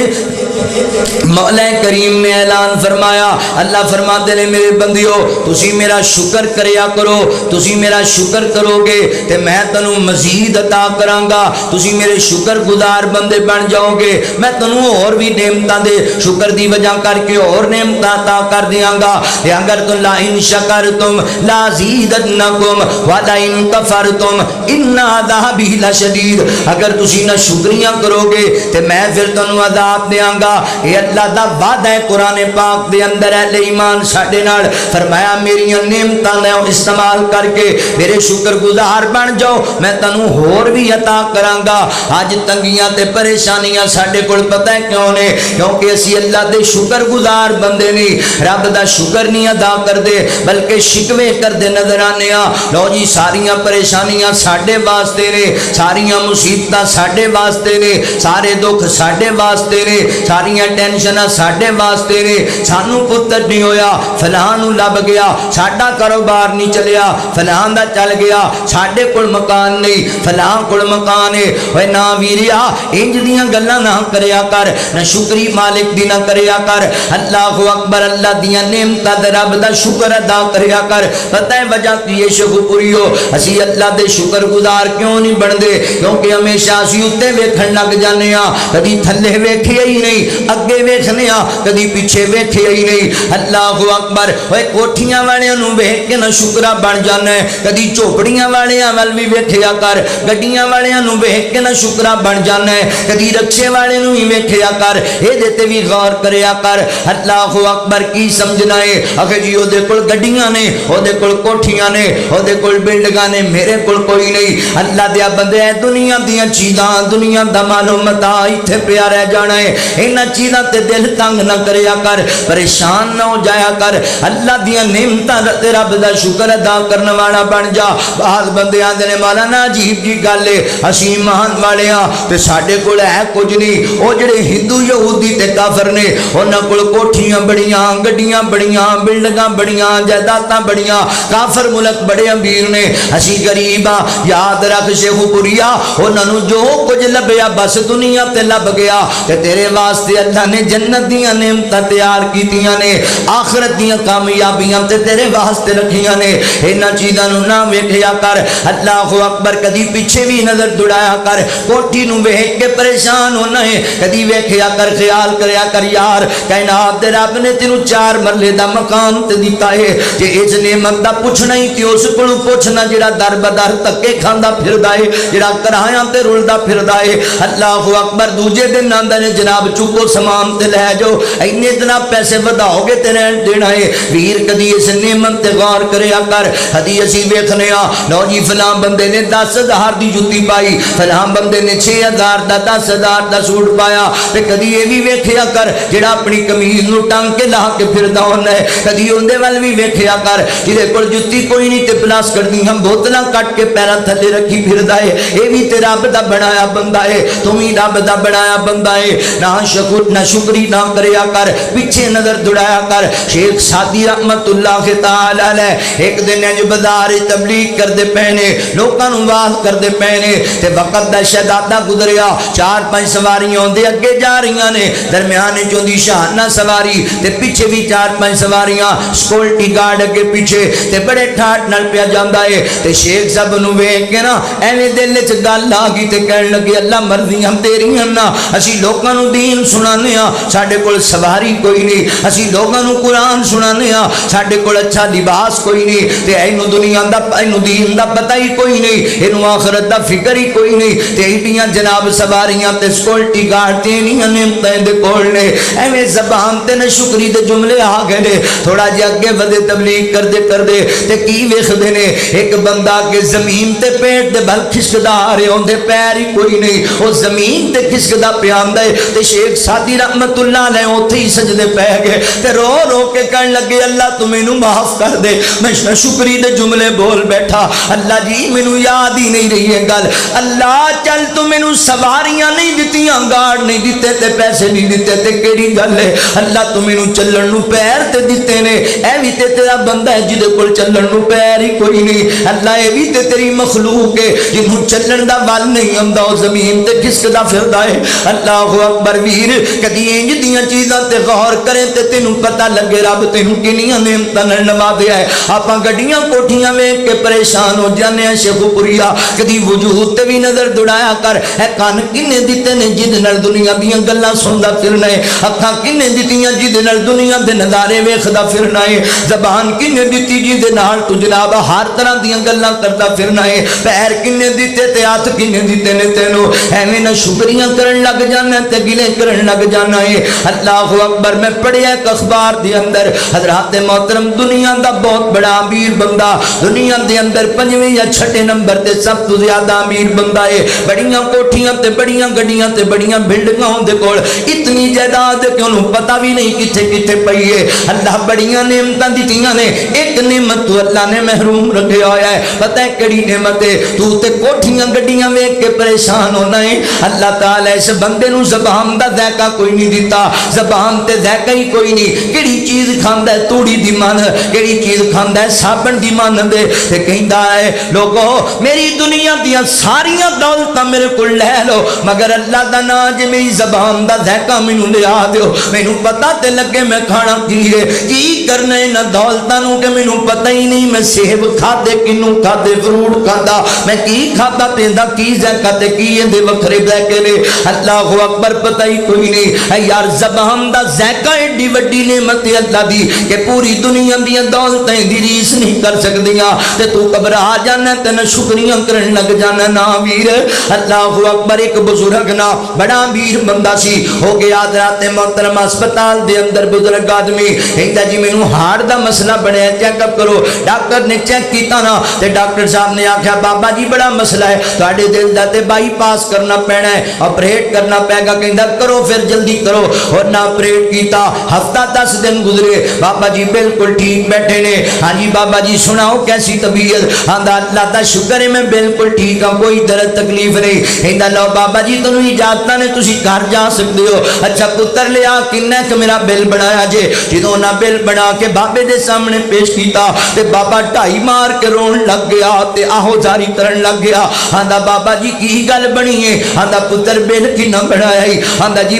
مولا کریم نے اعلان فرمایا، اللہ فرماتے نے میرے بندیو تسی میرا شکر کریا کرو، تسی میرا شکر کرو گے تے میں تنو مزید عطا کراں گا، تسی میرے شکر گزار بندے بن جاؤ گے، میں تنو اور بھی نعمتاں دے شکر دی وجہ کر کے اور نعمتاں عطا کر دیاں گا۔ تے اگر تم لا ان شکرتم لا زیدنکم ولئن کفرتم ان عذابی لشدید، اگر تسی نہ شکریہ کرو گے تے میں پھر تنو عذاب دیاں گا۔ یہ اللہ دا وعدہ ہے قرآن پاک دے اندر، اہل ایمان ساڈے نال فرمایا میری نعمتاں دا استعمال کر کے میرے شکر گزار بن جاؤ، میں تنوں ہور بھی عطا کراں گا۔ اج تنگیاں تے پریشانیاں ساڈے کول پتہ ہے کیوں نے؟ کیونکہ اسی اللہ دے شکر گزار بندے نہیں، رب دا شکر نہیں ادا کردے بلکہ شکوے کردے نظر آنے ہاں۔ لو جی ساریاں پریشانیاں ساڈے واسطے نے، ساریاں مصیبتاں ساڈے واسطے نے، سارے دکھ ساڈے واسطے نے، ساریاں ٹینشناں ساڈے واسطے نے۔ سانو پتر نہیں ہویا فلاں نو لب گیا، ساڈا کاروبار نہیں چلیا فلاں دا چل گیا، ساڈے کول مکان نہیں فلاں کول مکان ہے۔ اوے نا ویریا انج دیاں گلاں نہ کریا کر، نہ شکری مالک دی نہ کریا کر۔ اللہ اکبر، اللہ دیاں نعمتاں تے رب دا شکر ادا کریا کر۔ پتہ ہے وجہ کی ہے شکریو، اسی اللہ دے شکر گزار کیوں نہیں بندے؟ کیونکہ ہمیشہ اسی اوتے ویکھن لگ جانے ہاں، کدی تھلے ویکھیا ہی نہیں، اگے ویکھنے ہاں کدی پیچھے ویکھیا ہی نہیں۔ اللہ اکبر، اوے کوٹھیاں والے نوں ویکھ کے نہ شکرا بن جانا ہے، کدی جھوپڑیاں والے ول بھی ویکھیا کر، گڈیاں والے نوں ویکھ کے نہ شکرا بن جانا ہے، کدی رکشے والے نوں ہی ویکھیا کر، اے دے تے بھی غور کریا کر۔ اللہ اکبر، کی سمجھنا ہے؟ اکھے جی او دے کول گڈیاں نے، او دے کول کوٹھیاں نے، او دے کول بلڈنگاں نے، میرے کول کوئی نہیں۔ اللہ دیا بندے دنیا دیاں چیزاں، دنیا دا مال و متاع ایتھے پیا رہ جانا ہے، انہاں چیزاں تے دل تنگ نہ کریا کر، پریشان نہ ہو جایا کر، اللہ دیاں نعمتاں تے رب دا شکر ادا کرن والا بن جا۔ بعض بندے آندے نے مولانا عجیب جی گل ہے، اسی ایمان والے ہاں تے ساڈے کول ہے کچھ نہیں۔ او جڑے ہندو یہودی تے کافر نے انہاں کول کوٹھیاں بڑیاں، گڈیاں بڑیاں، بلڈنگاں بڑیاں، جائیداداں بڑیاں، کافر ملک بڑے امیر نے، اسی غریب ہاں۔ یاد رکھ شیخ پوریا، انہاں نوں جو کچھ لبیا بس دنیا تے لب گیا تے تیرے واسطے واسطے اللہ نے جنت دیاں نعمتاں تیار کیتیاں نے، آخرت دیاں کامیابیاں تے تیرے واسطے رکھیاں نے۔ انہاں چیزاں نو نہ ویکھیا کر، اللہ اکبر، کدی پیچھے بھی نظر دوڑایا کر، کوٹھی نو ویکھ کے پریشان ہونا ہے، کدی ویکھیا کر، خیال کریا کر یار کائنات دے رب نے تینوں 4 مرلے دا مکان تے دتا ہے، جے اس نعمت دا پوچھنا ہی تے اس کولوں پوچھنا جڑا در بدر تکے کھاندا پھردا ہے، جڑا کرایاں تے رلدا پھردا ہے۔ اللہ اکبر، دوجے دن آندا نے جناب چکو سامان تے لے جاؤ، اینے جناب پیسے وداؤ گے تے رہن دینا ہے۔ ویر کدی اس نعمت تے غور کریا کر، کدی اسی ویکھنے آ لو جی فلاں بندے نے 10,000 دی جُتی پائی، فلاں بندے نے 6,000 دا 10,000 دا سوٹ پایا، تے کدی یہ بھی ویکھیا کر جڑا اپنی قمیض نو ٹنگ کے لا کے پھردا ہوندا ہے، کدی اندے ول بھی ویکھیا کر جدے کول جُتی کوئی نہیں تے پلاس کردیاں بوتلاں کٹ کے پیراں تھلے رکھی پھردا ہے، اے بھی تے رب دا بنایا بندہ ہے، تم ہی رب دا بنایا بندہ ہے۔ نہ شکری نہ کریا کر، پیچھے نظر دوڑایا کر۔ شیخ سعدی رحمت اللہ تعالی علیہ ایک دن اج بازار تبلیغ کردے پینے، لوکاں نوں واز کردے پینے تے وقت دا شہزادہ گزریا، 4-5 سواریاں اندے اگے جا رہیاں نے، درمیان چوں دی شاہانہ سواری تے پیچھے بھی 4-5 سواریاں، سکیورٹی گارڈ اگے پیچھے تے بڑے ٹھاٹ نال پیا جاندا ہے تے شیخ صاحب نوں ویکھ کے نا ایویں دل وچ گل آ گئی تے کہن لگے اللہ مرضیاں تیریاں نا، اسی لوکاں نوں دین سنانے ہاں، ساڈے کول سواری کوئی نہیں، اسی لوکاں نوں قرآن سنانے ہاں، ساڈے کول اچھا لباس کوئی نہیں، تے اینو دنیا دا اینو دین دا پتہ ہی کوئی نہیں، اینو آخرت دا فکر ہی کوئی نہیں، تے ایڈیاں جناب سواریاں تے سکیورٹی گارڈ تے انہاں نعمتاں دے کول نے، ایویں زبان تے نہ شکری دے جملے آ گئے نے۔ تھوڑا جہا اگے ودے تبلیغ کردے کردے تے کی ویکھدے نے ایک بندہ کہ زمین تے پیٹ دے بل کھسکدا آ رہے ہوندے، پیر ہی کوئی نہیں، او زمین تے کھسکدا پیا آندا ہے تے شیخ سعدی رحمت اللہ علیہ اوتھے ہی سجدے پے گئے تے رو رو کے کہن لگے اللہ تو مینوں معاف کر دے، میں شکری دے جملے بول بیٹھا، اللہ جی مینوں یاد ہی نہیں رہی ہے گل، اللہ چل تو مینوں سواریاں نہیں دتیاں، گارڈ نہیں دتے تے پیسے نہیں دتے تے کیڑی گل ہے، اللہ تو مینوں چلن نوں پیر تے دتے نے، اے وی تے تیرا بندہ ہے جدے کول چلن نوں پیر ہی کوئی نہیں، اللہ اے وی تے تیری مخلوق ہے جنوں چلن دا ول نہیں آندا، او زمین تے کھسکدا پھردا ہے۔ اللہ اکبر، ویر کدی انج دیاں چیزاں تے غور کرے تے تینوں پتہ لگے رب تینوں کنیاں نعمتاں نال نوازیا ہے۔ آپاں گڈیاں کوٹھیاں ویکھ کے پریشان ہو جانے ہیں، شیخ پوریا کدی وجود تے بھی نظر دوڑایا کر، اے کان کنے دتے نے جدے نال دنیا دیاں گلاں سندا پھرنا ہے، اکھاں کنے دتیاں جدے نال دنیا دے نظارے ویکھدا پھرنا ہے، زبان کنے دتی جدے نال تو جناب ہر طرح دیاں گلاں کردا پھرنا ہے، پیر کنے دتے تے ہاتھ کنے دتے نے تینوں، ایویں نہ شکریاں کرن لگ جانا تے گلے کرن لگ جانا ہے۔ اللہ اکبر، میں پڑھیا ایک اخبار دے اندر حضرات محترم دنیا دا بہت بڑا امیر بندہ، دنیا دے اندر 5ویں یا 6 نمبر تے سب تو زیادہ امیر بندہ ہے، بڑیاں کوٹھیاں تے بڑیاں گڈیاں تے بڑیاں بلڈنگاں دے کول، اتنی جائیداد کہ انہوں پتہ بھی نہیں کتھے کتھے پئی ہے۔ اللہ بڑیاں نعمتاں دتیاں نے، ایک نعمت تو اللہ نے محروم رکھیا ہویا ہے، پتہ ہے کیڑی نعمت ہے؟ تو تے کوٹھیاں گڈیاں ویکھ کے پریشان ہونا ہے، اللہ تعالی اس بندے نوں زبان دا ذائقہ کوئی نہیں دیتا، زبان تے ذائقہ ہی کوئی نہیں، کیڑی چیز کھاندا ہے توڑی دی من، کیڑی چیز کھاندا ہے صابن دی من دے، تے کہندا ہے لوگو میری دنیا دیاں ساریاں دولتاں میرے کول لے لو مگر اللہ دا نام جے میری زبان دا ذائقہ مینوں لیا دیو، مینوں پتہ تے لگے میں کھانا کی ہے کی کرنا ہے دولتاں نوں کہ مینوں پتہ ہی نہیں میں سیب کھادے کنوں کھادے فروٹ کھادا میں کی کھادا پیندا کی ذائقہ تے کی دے وکھرے ذائقے نے، اللہ اکبر پتہ ہی کوئی نہیں۔ اے یار زبان دا ذائقہ ایڈی وڈی نعمت ہے اللہ دی کہ پوری دنیا دیاں دولتاں دی ریس نہیں کر سکدیاں، تے تو گھبرا جانا تے نہ شکریاں کرن لگ جانا نا ویر۔ اللہ اکبر، ایک بزرگ نا بڑا امیر بندہ سی، ہو گیا حضرات محترم ہسپتال دے اندر بزرگ آدمی کہندا جی مینوں ہارٹ دا مسئلہ بنیا، چیک اپ کرو، ڈاکٹر نے چیک کیتا نا تے ڈاکٹر صاحب نے آکھیا بابا جی بڑا مسئلہ ہے، تہاڈے دل دا تے بائی پاس کرنا پینا ہے، آپریٹ کرنا پے گا، کہندا کرو پھر جلدی کرو، اور نہ آپریٹ کیتا، ہفتہ 10 دن گزرے، بابا جی بالکل ٹھیک بیٹھے نے، ہاں جی بابا جی سناؤ کیسی طبیعت؟ آندا اللہ دا شکر ہے میں بالکل ٹھیک ہوں، کوئی درد تکلیف نہیں، کہندا لو بابا جی تانوں اجازت نے تسی گھر جا سکدے ہو، اچھا پتر لیا کنا کہ میرا بل بنایا جے، جدوں نہ بل بنا کے بابے دے سامنے پیش کیتا تے بابا ٹھائی مار کے رون لگ گیا تے آہو جاری کرن لگ گیا، آندا بابا جی کی گل بنی ہے؟ آندا پتر بل کی نہ بنایا ہی، آندا جی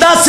10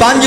5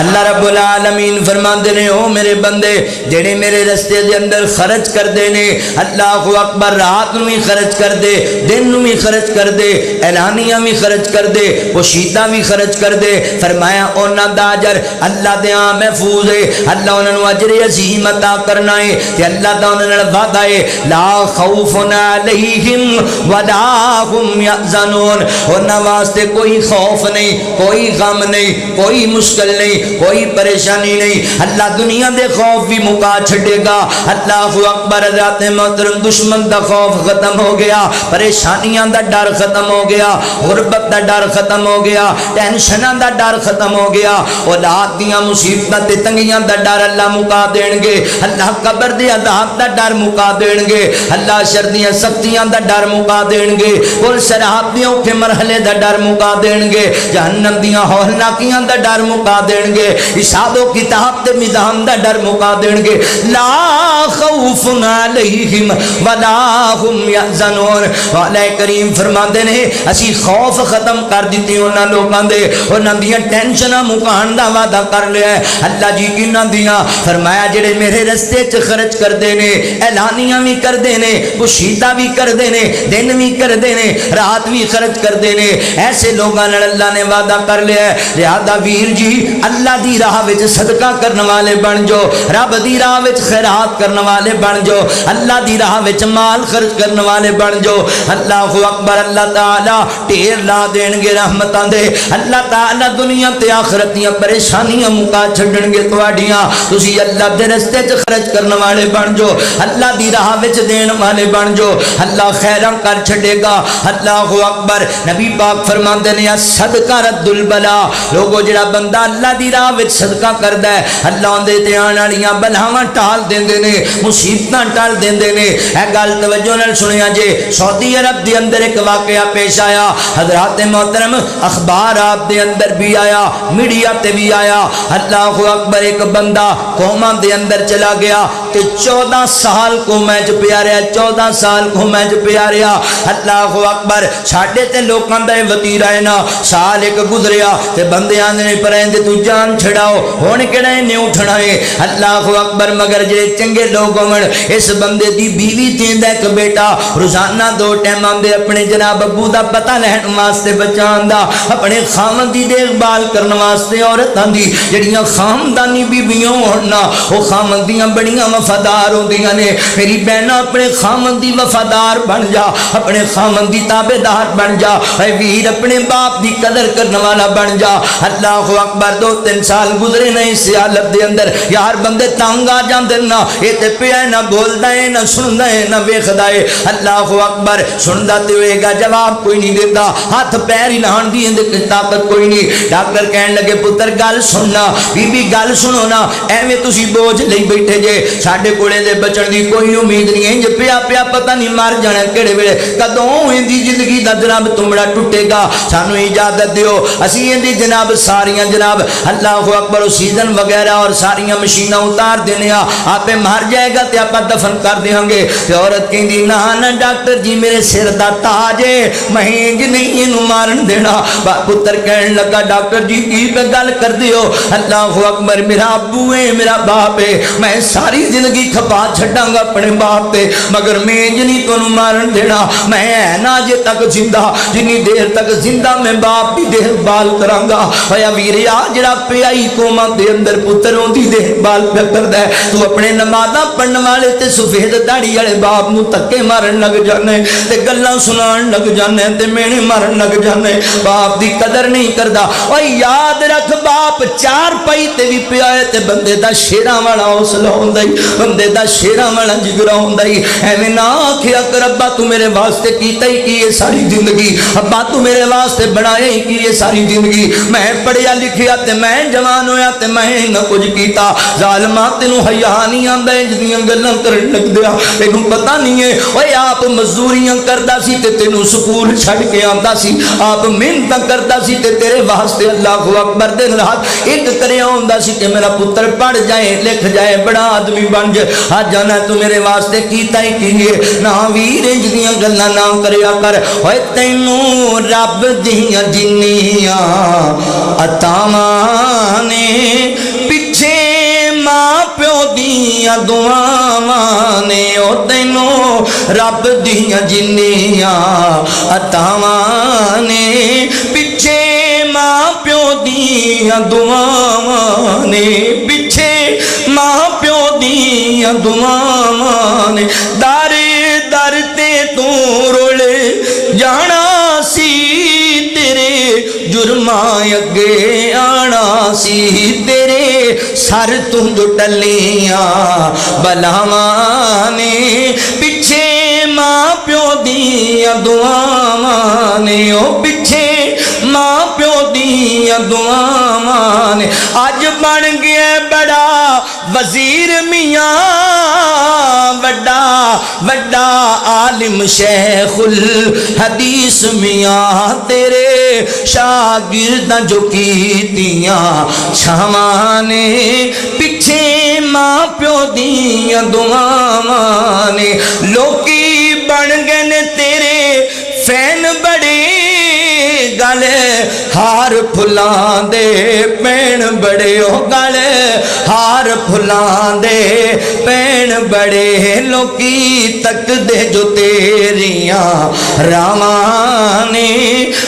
اللہ رب العالمین فرماندے نے او میرے بندے جڑے میرے رستے دے اندر خرچ کر دے نے اللہ اکبر رات نو بھی خرچ کر دے دن نو بھی خرچ کر دے اعلانیاں بھی خرچ کر دے پوشیدہ بھی خرچ کر دے فرمایا انہاں دا اجر اللہ دے ہاں محفوظ ہے اللہ انہاں نو اجر عظیم عطا کرنا ہے تے اللہ دا انہاں نال وعدہ ہے لا خوف علیہم ولا هم یحزنون انہاں واسطے کوئی خوف نہیں کوئی غم نہیں کوئی مشکل نہیں کوئی پریشانی نہیں اللہ دنیا دے خوف بھی مکا چھڑے گا اللہ اکبر حضرات محترم دشمن دا خوف ختم ہو گیا پریشانیاں دا ڈر ختم ہو گیا غربت دا ڈر ختم ہو گیا ٹینشناں دا ڈر ختم ہو گیا اولاد دیاں مصیبتاں تے تنگیاں دا ڈر اللہ مکا دین گے اللہ قبر دے عذاب دا ڈر مکا دین گے اللہ شر دیاں سختیاں دا ڈر مکا دین گے کل صراط دے اوکھے مرحلے دا ڈر مکا دین گے جہنم دیاں ہولناکیاں دا ڈر مکا دین گے حساب و کتاب تے میدان دا ڈر مکا دین گے لا خوف علیہم ولا هم یحزنون والے کریم فرماندے نے اسی خوف ختم کر دتی انہاں لوکاں دے انہاں دیاں ٹینشناں مکان دا وعدہ کر لیا ہے اللہ جی کنہاں دیاں فرمایا جڑے میرے رستے چ خرچ کردے نے اعلانیاں بھی کردے نے پوشیدہ بھی کردے نے دن بھی کردے نے رات بھی خرچ کردے نے ایسے لوگاں نال اللہ نے وعدہ کر لیا ہے لہذا ویر جی اللہ دی راہ وچ صدقہ کرن والے بن جو رب دی راہ وچ خیرات کرن والے بن جو اللہ دی راہ وچ مال خرچ کرن والے بن جو اللہ اکبر اللہ تعالی ڈھیر لا دین گے رحمتاں دے اللہ تعالی دنیا تے آخرت دیاں پریشانیاں مکا چھڈن گے تواڈیاں تسی اللہ دے رستے چ خرچ کرن والے بن جو اللہ دی راہ وچ دین والے بن جو اللہ خیراں کر چھڈے گا اللہ اکبر نبی پاک فرماندے نے صدقہ رد البلا لوگو جڑا بندہ اللہ دی راہ وچ صدقہ کردا ہے اللہ دے تے آن والیاں بلاواں ٹال دیندے نے مصیبتاں ٹال دیندے نے اے گل توجہ نال سنیا جے سعودی عرب دے اندر ایک واقعہ پیش آیا حضرات محترم اخبارات دے اندر بھی آیا میڈیا تے بھی آیا اللہ اکبر ایک بندہ قوماں دے اندر چلا گیا تے 14 سال قوماں چ پیا رہیا 14 سال قوماں چ پیا رہیا اللہ اکبر ساڈے تے لوکاں دا وتیرا ہے نا سال ایک گزریا تے بندے آندے پرندے تو جان چھڑاؤ ہن کیڑا نہیں اٹھنا ہے اللہ اکبر مگر جڑے چنگے لوگ ہون اس بندے دی بیوی دیندا ایک بیٹا روزانہ 2 ٹائم آندے اپنے جناب ابو دا پتہ لین واسطے بچان دا اپنے خاوند دی دیکھ بھال کرن واسطے عورتاں دی جڑیاں خاندانی بیویاں ہون نا او خاوند دیاں بڑیاں وفادار ہوندیاں نے میری بہنا اپنے خاوند دی وفادار بن جا اپنے خاوند دی تابعدار بن جا اے ویر اپنے باپ دی قدر کرن والا بن جا اللہ اکبر 2-3 سال گزرے نہیں اس حالت دے اندر یار بندے تنگ آ جاندے نا اے تے پیا نہ بولدا ہے نہ سندا ہے نہ ویکھدا ہے اللہ اکبر سندا تے ہوئے گا جواب کوئی نہیں دیندا ہاتھ پیر ہلان دی اندر طاقت کوئی نہیں ڈاکٹر کہن لگے پتر گل سننا بی بی گل سنو نا ایویں تسی بوجھ لئی بیٹھے جے ساڈے کولے دے بچن دی کوئی امید نہیں ہے جے پیا پیا پتہ نہیں مر جانا کیڑے ویلے کدوں ایندی زندگی دا جناب تمڑا ٹوٹے گا سانو اجازت دیو اسی ایندی جناب ساریاں جناب اللہ اکبر سیزن وغیرہ اور ساریاں مشیناں اتار دینے آپ مر جائے گا تے آپ دفن کر دیاں گے تے عورت کہندی نہ ڈاکٹر جی میرے سر دا تاج ہے میں انج نہیں اینو مارن دینا پتر کہن لگا ڈاکٹر جی کی پہ گل کر دیو اللہ اکبر میرا ابو ہے میرا باپ ہے میں ساری زندگی کھپا چھڈاں گا اپنے باپ تے مگر میں انج نہیں تانوں مارن دینا میں نا جے تک زندہ جنی دیر تک زندہ میں باپ دی دیکھ بھال کراں گا ہویا ویریا جڑا پیائی قوماں دے اندر پتروں دی دیکھ بھال پہ کردا ہے تو اپنے نمازاں پڑھن والے تے سفید داڑھی والے باپ نو تکے مارن لگ جانے تے گلاں سنان لگ جانے تے مینے مارن لگ جانے باپ دی قدر نہیں کردا او یاد رکھ باپ 4 پائی تے بھی پیا ہے تے بندے دا شیراں والا حوصلہ ہوندا ہی بندے دا شیراں والا جگرا ہوندا ہی ایویں نہ آکھیا کر ابا تو میرے واسطے کیتا ہی کی ساری زندگی ابا تو میرے واسطے بنایا ہی کی ساری زندگی میں پڑھیا لکھیا تے میں جوان ہویا تے میں نہ کچھ کیتا ظالما تینوں حیا نہیں آندا جدیاں گلاں کرن لگ دیا تینوں پتہ نہیں ہے اوے آپ مزدوریاں کردا سی تے تینوں سکول چھڈ کے آندا سی آپ محنت کردا سی تے تیرے واسطے اللہ اکبر دن رات ایک کریا ہوندا سی کہ میرا پتر پڑھ جائے لکھ جائے بڑا آدمی بن جائے آج جانا تو میرے واسطے کیتا ہی کیے نہ ویر جدیاں گلاں نہ کریا کر اوے تینوں رب دیاں جنیاں عطاواں نے پیچھے ماں پیو دیاں دعاواں نے او تینوں رب دیاں جنیاں عطاواں نے پیچھے ماں پیو دیاں دعاواں نے پیچھے ماں پیو دیاں دعاواں نے در در تے تو رول جانا سی تیرے جرماں اگے آنا سی تیرے سر تو جو ٹلیاں بلاواں نے پیچھے ماں پیو دیاں دعاواں نے او پیچھے ماں پیو دیاں دعاواں نے اج بن گیا بڑا وزیر میاں وڈا وڈا عالم شیخ الحدیث میاں تیرے شاگرداں جو کیتیاں چھاواں نے پیچھے ماں پیو دیاں دعاواں نے لوکی بن گئے نے تیرے فین بڑے گل ہار پھلاں دے پین بڑے او گل ہار پھلاں دے پین بڑے لوکی تک دے جو تیریاں راواں نے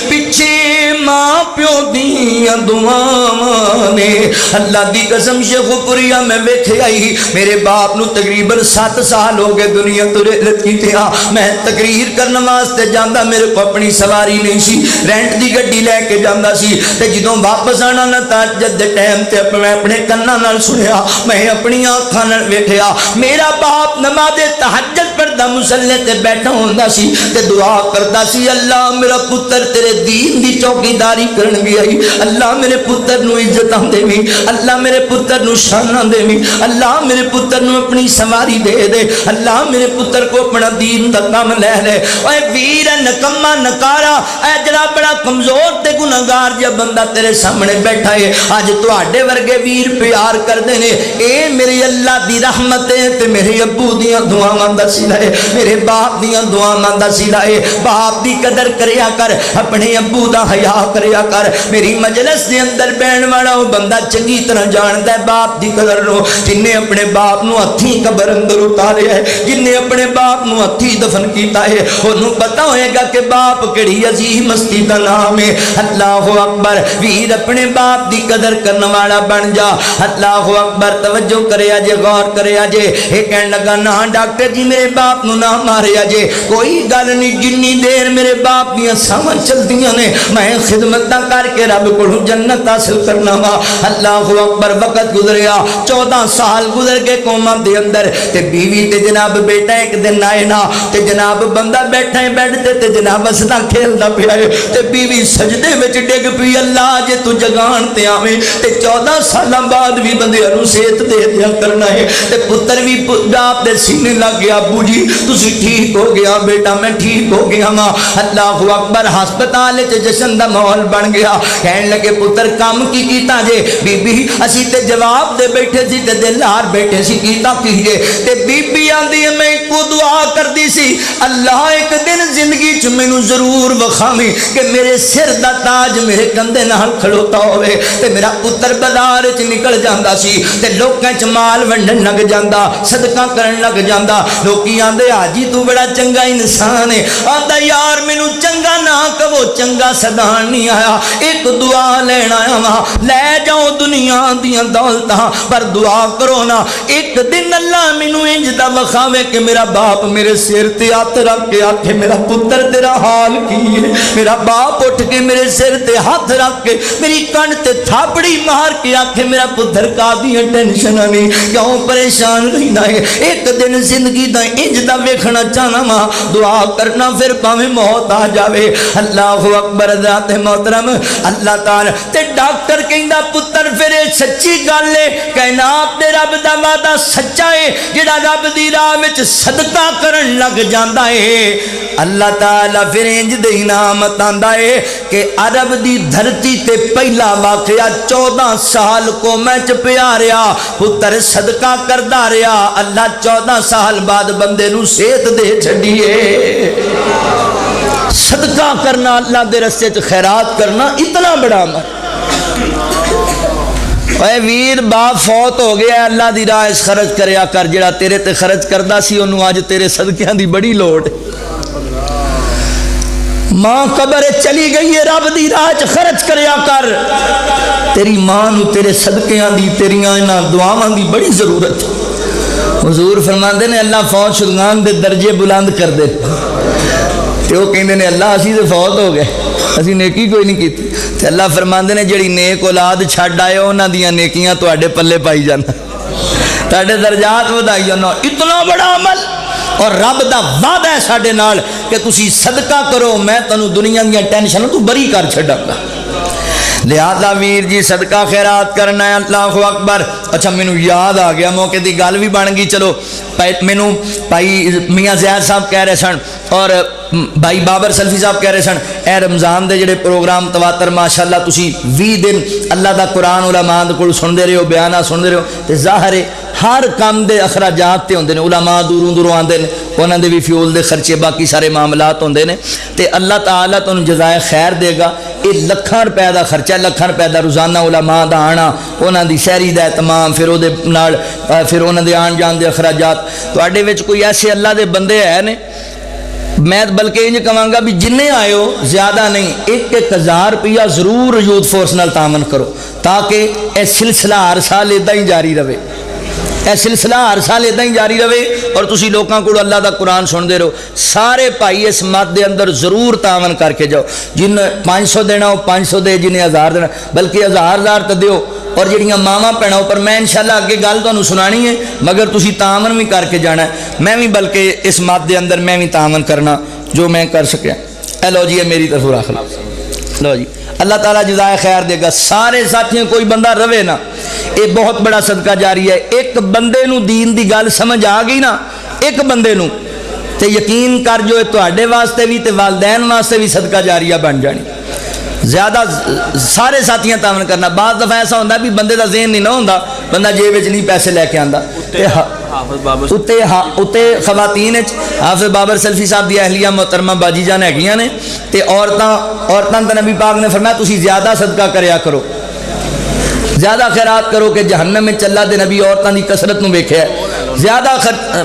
پیچھے ماں پیو دیاں دعاواں نے اللہ دی قسم شیخ پوریا میں ویکھے آئی میرے باپ نو تقریباً 7 سال ہو گئے دنیا تو رحلت کی تھا میں تقریر کرنے واسطے جاندا میرے کو اپنی سواری نہیں سی رینٹ دی گڈی لے کے جاندا سی تے جدوں واپس آنا نہ تہجد دے ٹائم تے میں اپنے کاناں نال سنیا میں اپنی آنکھاں نال ویکھیا میرا باپ نماز تہجد پڑھدا مصلی تے بیٹھا ہوندا سی تے دعا کردا سی اللہ میرا پتر تیرے دین دی چوکی داری کرن گیا اللہ میرے پتر نو عزتاں دیویں اللہ میرے پتر نو شاناں دیویں اللہ میرے پتر نو اپنی سواری دے دے اللہ میرے پتر کو اپنا دین دا کام لے لے اے ویر نکما نکارا اے جڑا بڑا کمزور تے گناہگار جا بندہ تیرے سامنے بیٹھا ہے اج تواڈے ورگے ویر پیار کردے نے اے میری اللہ دی رحمت ہے تے میرے ابو دیاں دعاواں دا صلہ ہے میرے باپ دیاں دعاواں دا صلہ ہے باپ دی قدر کریا کر اپنے ابو دا حیا کریا کر میری مجلس دے اندر بہن والا وہ بندہ چنگی طرح جاندا ہے باپ دی قدر نو جن نے اپنے باپ نو ہتھی قبر اندر اتاریا ہے جن نے اپنے باپ نو ہتھی دفن کیتا ہے اونوں پتہ ہوئے گا کہ باپ کیڑی عظیم ہستی دا نام ہے اللہ اکبر ویر اپنے باپ دی قدر کرنے والا بن جا اللہ اکبر توجہ کریا جے غور کریا جے اے کہن لگا نا ڈاکٹر جی میرے باپ نو نہ ماریا جے کوئی گل نہیں جنی دیر میرے باپ دیاں ساواں چلدیاں نے میں خدمت کر کے رب کو جنت حاصل کرنا وا اللہ اکبر وقت گزریا 14 سال گزر کے قوماں دے اندر تے بیوی تے جناب بیٹا ایک دن آئے نا تے جناب بندہ بیٹھا ہے بیٹھ تے جناب ہسدا کھیلدا پیا ہے تے بیوی سجدے وچ ڈگ پئی اللہ جے تو جگان تے آویں تے 14 سالاں بعد بھی بندے نوں صحت دے دیا کرنا ہے تے پتر بھی باپ دے سینے لگ گیا ابو جی تسی ٹھیک ہو گیا بیٹا میں ٹھیک ہو گیا ہاں اللہ اکبر ہسپتال وچ جشن دا ماحول بن گیا کہن لگے پتر کام کی کیتا جے بی بی اسی تے جواب دے بیٹھے سی تے دل ہار بیٹھے سی کیتا کیجے تے بی بی آندی میں کو دعا کردی سی اللہ ایک دن زندگی چ مینوں ضرور وکھاویں کہ میرے سر دا تاج میرے کندھے نال کھڑوتا ہوئے تے میرا پتر بازار وچ نکل جاندا سی تے لوکاں چ مال ونڈن لگ جاندا صدقہ کرن لگ جاندا لوکی آندے حاجی تو بڑا چنگا انسان ہے آندا یار مینوں چنگا نہ کہو چنگا سدان نہیں آیا ایک دعا لینا آیا وہاں لے جاؤ دنیا دیاں دولتاں پر دعا کرو نا ایک دن اللہ مینوں انج دا وکھاوے کہ میرا باپ میرے سر تے ہاتھ رکھ کے آکھے میرا پتر تیرا حال کی ہے میرا باپ اٹھ کے میرے سر تے ہاتھ رکھ کے میری کن تے تھاپڑی مار کے آکھے میرا پتر کا دیاں ٹینشن نہیں کیوں پریشان رہنا ہے ایک دن زندگی دا انج دا ویکھنا چاہنا وا دعا کرنا پھر پاویں موت آ جاوے اللہ اکبر ذات محترم اللہ تعالی تے ڈاکٹر کہندا پتر پھر سچی گل ہے کہنا اپنے رب دا وعدہ سچا ہے جڑا رب دی راہ وچ صدقہ کرن لگ جاندا ہے اللہ تعالی پھر انج دے انعام آندا ہے کہ عرب دی دھرتی تے پہلا واقعہ 14 سال کو میں چ پیا رہیا پتر صدقہ کردا رہیا اللہ 14 سال بعد بندے نو صحت دے چھڈیے صدقہ کرنا اللہ دے رستے چ خیرات کرنا اتنا بڑا عمل اے ویر باپ فوت ہو گیا، اللہ دی راہ خرچ کریا کر، جڑا تیرے تے خرچ کردا سی انہوں آج تیرے صدقیاں دی بڑی لوڑ۔ ماں قبر چلی گئی ہے، رب دی راہ خرچ کریا کر، تیری ماں نو تیرے صدقیاں دی تیریاں انہاں دعاواں دی بڑی ضرورت۔ حضور فرماندے نے اللہ فوت شدگان دے درجے بلند کر دے، تے وہ کہندے نے اللہ اسی تے فوت ہو گئے، اسی نیکی کوئی نہیں کیتی، تے اللہ فرماندے نے جڑی نیک اولاد چھڈ آئے انہاں دیاں نیکیاں تواڈے پلے پائی جانا، تواڈے درجات ودائی جانا۔ اتنا بڑا عمل، اور رب دا وعدہ ہے ساڈے نال کہ تسی صدقہ کرو میں تانوں دنیا دیاں ٹینشنوں تو بری کر چھڈاں گا۔ لہذا ویر جی صدقہ خیرات کرنا ہے۔ اللہ اکبر۔ اچھا مینوں یاد آ گیا، موقع دی گل بھی بن گئی، چلو مینوں بھائی میاں زید صاحب کہہ رہے سن اور بھائی بابر سلفی صاحب کہہ رہے سن اے رمضان دے جڑے پروگرام تواتر ماشاءاللہ تسی 20 دن اللہ دا قرآن علماء دے کول سندے رہو، بیانات سندے رہو، تے ظاہر ہے ہر کام دے اخراجات تے ہوندے نے، علماء دوروں دوروں آندے نے، انہاں دے بھی فیول دے خرچے باقی سارے معاملات ہوندے نے، تے اللہ تعالیٰ تانوں جزائے خیر دے گا۔ یہ لکھاں روپے دا خرچہ، لکھاں روپے دا روزانہ علماء دا آنا، انہاں دی شہری دا اہتمام، پھر او دے نال پھر انہاں دے آن جان دے اخراجات۔ تواڈے وچ کوئی ایسے اللہ دے بندے ہے نے، میں بلکہ انج کہاں گا بھی جنہیں آئے ہو زیادہ نہیں، 1,000 روپیہ ضرور یوتھ فورس نال تعاون کرو تاکہ اے سلسلہ ہر سال ادا ہی جاری رہے، اے سلسلہ ہر سال ادا ہی جاری رہے، اور تسی لوکاں کو اللہ دا قرآن سن دے رہو۔ سارے بھائی اس مد دے اندر ضرور تعاون کر کے جاؤ، جن 500 دینا ہو 500 دے، جنہیں 1000 دینا بلکہ 1000 تو دیو، اور جڑیاں ماواں بھیناں پر میں انشاءاللہ اگے گل تانوں سنانی ہے، مگر تسی تعاون بھی کر کے جانا ہے۔ میں بھی بلکہ اس مد دے اندر میں بھی تعاون کرنا جو میں کر سکیا۔ اے لو جی میری طرف راخ لو جی، اللہ تعالیٰ جزائے خیر دے گا۔ سارے ساتھیوں کوئی بندہ روے نا، یہ بہت بڑا صدقہ جاری ہے۔ ایک بندے نو دین دی گل سمجھ آ گئی نا، ایک بندے نو، تے یقین کر جو تواڈے واسطے بھی تے والدین واسطے بھی صدقہ جاریہ بن جانی۔ زیادہ سارے ساتھیاں تعاون کرنا۔ بعض دفعہ ایسا ہوتا بھی بندے دا ذہن نہیں نہ ہوتا، بندہ جیب وچ نہیں پیسے لے کے آندا، اتے خواتین حافظ بابر سلفی صاحب دی اہلیہ محترمہ باجی جان ہیگیاں نے، تے عورتاں تے نبی پاک نے فرمایا تسی زیادہ صدقہ کریا کرو، زیادہ خیرات کرو کہ جہنم میں چلا دے نبی عورتاں دی کثرت نو ویکھیا ہے۔ زیادہ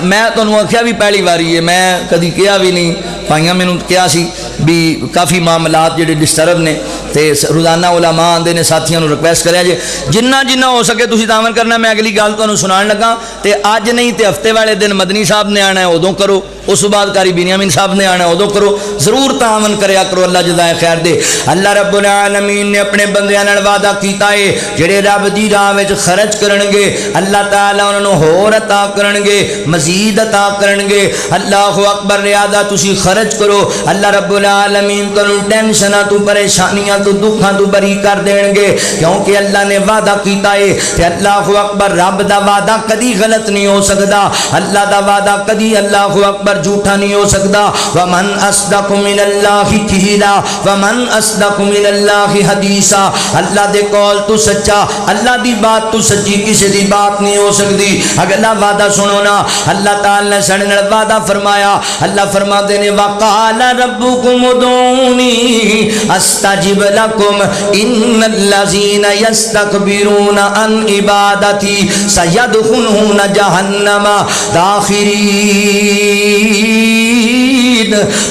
میں تانوں آکھیا بھی پہلی واری ہے، میں کدی کیا بھی نہیں، بھائیاں مینوں کیا سی بھی کافی معاملات جڑے ڈسٹرب نے، تے روزانہ علماء آندے نے، ساتھیاں نو ریکویسٹ کریا جے جنہ ہو سکے تسی تعاون کرنا۔ میں اگلی گل تانوں سنان لگا، تے اج نہیں تے ہفتے والے دن مدنی صاحب نے آنا ہے ادوں کرو، اس بعد قاری بنیامین صاحب نے آنا ہے ادوں کرو، ضرور تعاون کریا کرو، اللہ جزائے خیر دے۔ اللہ رب العالمین نے اپنے بندیاں نال وعدہ کیتا ہے جڑے رب دی راہ وچ خرچ کرن گے اللہ تعالیٰ انہاں نوں ہور عطا کرن گے، مزید عطا کرن گے۔ اللہ اکبر۔ لہذا تسی خرچ کرو، اللہ رب العالمین تانوں ٹینشناں تو پریشانیاں تو دکھاں تو بری کر دین گے، کیونکہ اللہ نے وعدہ کیتا ہے کہ اللہ اکبر رب دا وعدہ کدی غلط نہیں ہو سکدا، اللہ دا وعدہ کدی اللہ اکبر جھوٹا نہیں ہو سکدا۔ ومن اصدق من اللہ قیلا ومن اصدق من اللہ حدیثا، اللہ دے قول تو سچا، اللہ دی بات تو سچی کسی دی بات نہیں ہو سکتی۔ اگلا وعدہ سنو نا، اللہ تعالی نے ساڈے نال وعدہ فرمایا، اللہ فرماتے نے وقال ربکم ادعونی استجب لکم ان الذین یستکبرون عن عبادتی سیدخلون جہنم داخرین۔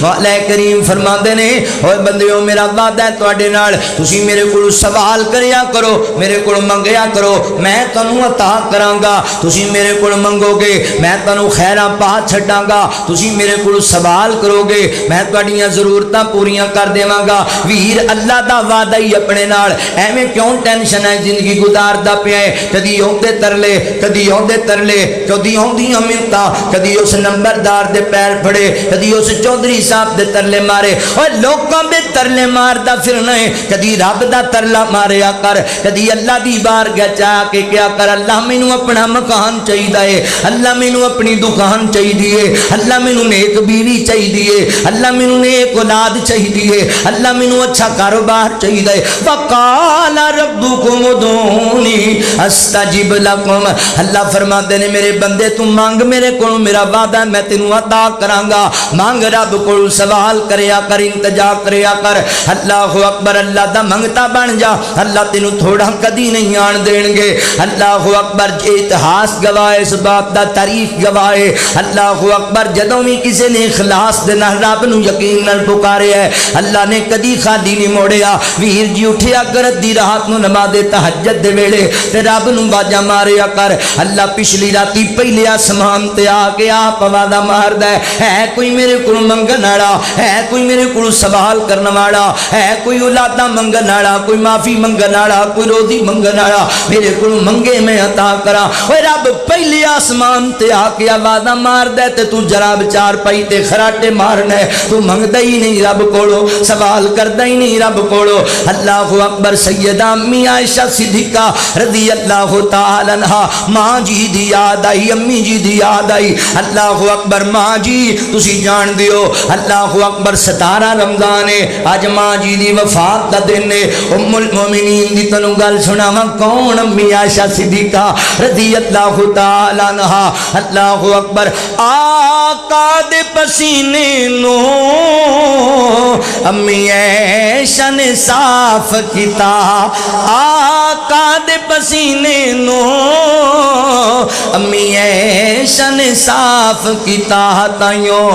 مولا کریم فرماتے نے اوے بندیو میرا وعدہ ہے تواڈے نال، تسی میرے کول سوال کریا کرو، میرے کول منگیا کرو، میں تانوں عطا کراں گا۔ تسی میرے کول منگو گے میں تانوں خیراں پا چھڈاں گا، تسی میرے کول سوال کرو گے میں تواڈیاں ضرورتاں پوریاں کر دیواں گا۔ ویر اللہ دا وعدہ ہی اپنے نال، ایویں کیوں ٹینشن ہے زندگی گزاردا پیا ہے، کدی اوندے ترلے کدی اوندے ترلے، کدی اوندیاں منتاں، کدی اس نمبردار دے پیر پھڑے، کدی اس چودھری صاحب دے ترلے مارے، اور لوکاں دے ترلے ماردا پھرنا ہے، کدی رب دا ترلا ماریا کر، کدی اللہ دی بارگاہ چا کے کیا کر اللہ مینوں اپنا مکان چاہیے، اللہ مینوں اپنی دکان چاہیے، اللہ مینوں نیک بیوی چاہیے، اللہ مینوں نیک اولاد چاہیے، اللہ مینوں اچھا کاروبار چاہیے۔ وقال ربکم ادعونی استجب لکم، اللہ فرماتے نے میرے بندے تو مانگ میرے کو، میرا وعدہ میں تینوں عطا کراں گا، مانگ رب کو سوال کریا کر انتجا کریا کر اللہ اکبر اللہ دا منگتا بن جا اللہ تینوں تھوڑا کدی نہیں آن دین گے اللہ اکبر اتہاس گواہ اس بات دا تاریخ گواہ اللہ اکبر جدوں بھی کسی نے اخلاص دے نال رب نو یقین نال پکارے ہے اللہ نے کدی خالی نہیں موڑیا ویر جی اٹھیا کر دی رات نو نماز تہجد دے ویلے تے رب نو باجا ماریا کر اللہ پچھلی راتی پہلے آسمان تے آ کے آپ وعدہ ماردا ہے کوئی میرے کو منگن والا ہے کوئی میرے کو سوال کرن والا ہے کوئی اولاداں منگن والا کوئی معافی منگن والا کوئی روزی منگن والا میرے کو منگے میں عطا کراں اوے رب پہلے آسمان تے آ کے وعدہ ماردا تے تو جناب چار پائی تے خراٹے مارنا ہے تو منگدا ہی نہیں رب کولو سوال کردا ہی نہیں رب کولو اللہ اکبر سیدہ امی عائشہ صدیقہ رضی اللہ تعالی عنہا ماں جی دی یاد آئی امی جی دی یاد آئی اللہ اکبر ماں جی تسی جان دیو اللہ اکبر 17 رمضان ہے اج ماں جی دی وفات دا دن ہے ام المومنین دی تنوں گل سناواں کون امی عائشہ صدیقہ رضی اللہ تعالی عنہا اللہ اکبر آقا دے پسینے نو امی عائشہ نے صاف کیتا آقا دے پسینے نو امی عائشہ نے صاف کیتا تائیوں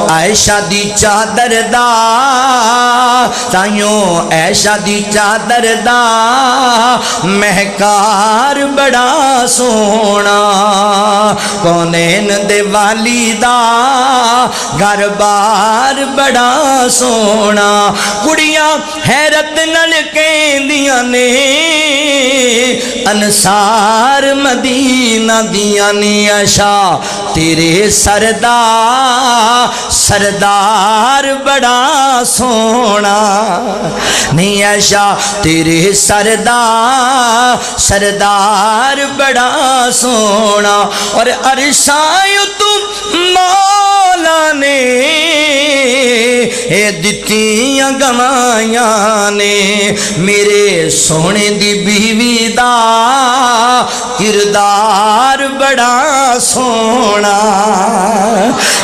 عائشہ دی چادر دا تائیوں عائشہ دی چادر دا مہکار بڑا سونا کونین دے والی دا گھر بار بڑا سونا کڑیاں حیرت نال کہندیاں نے انصار مدینہ دیاں نے عائشہ تیرے سردار بڑا سونا نہیں عائشہ تیرے سردار بڑا سونا اور عرشائیں تم مولا نے دتیاں گوائیاں نے میرے سونے دی بیوی دا کردار بڑا سونا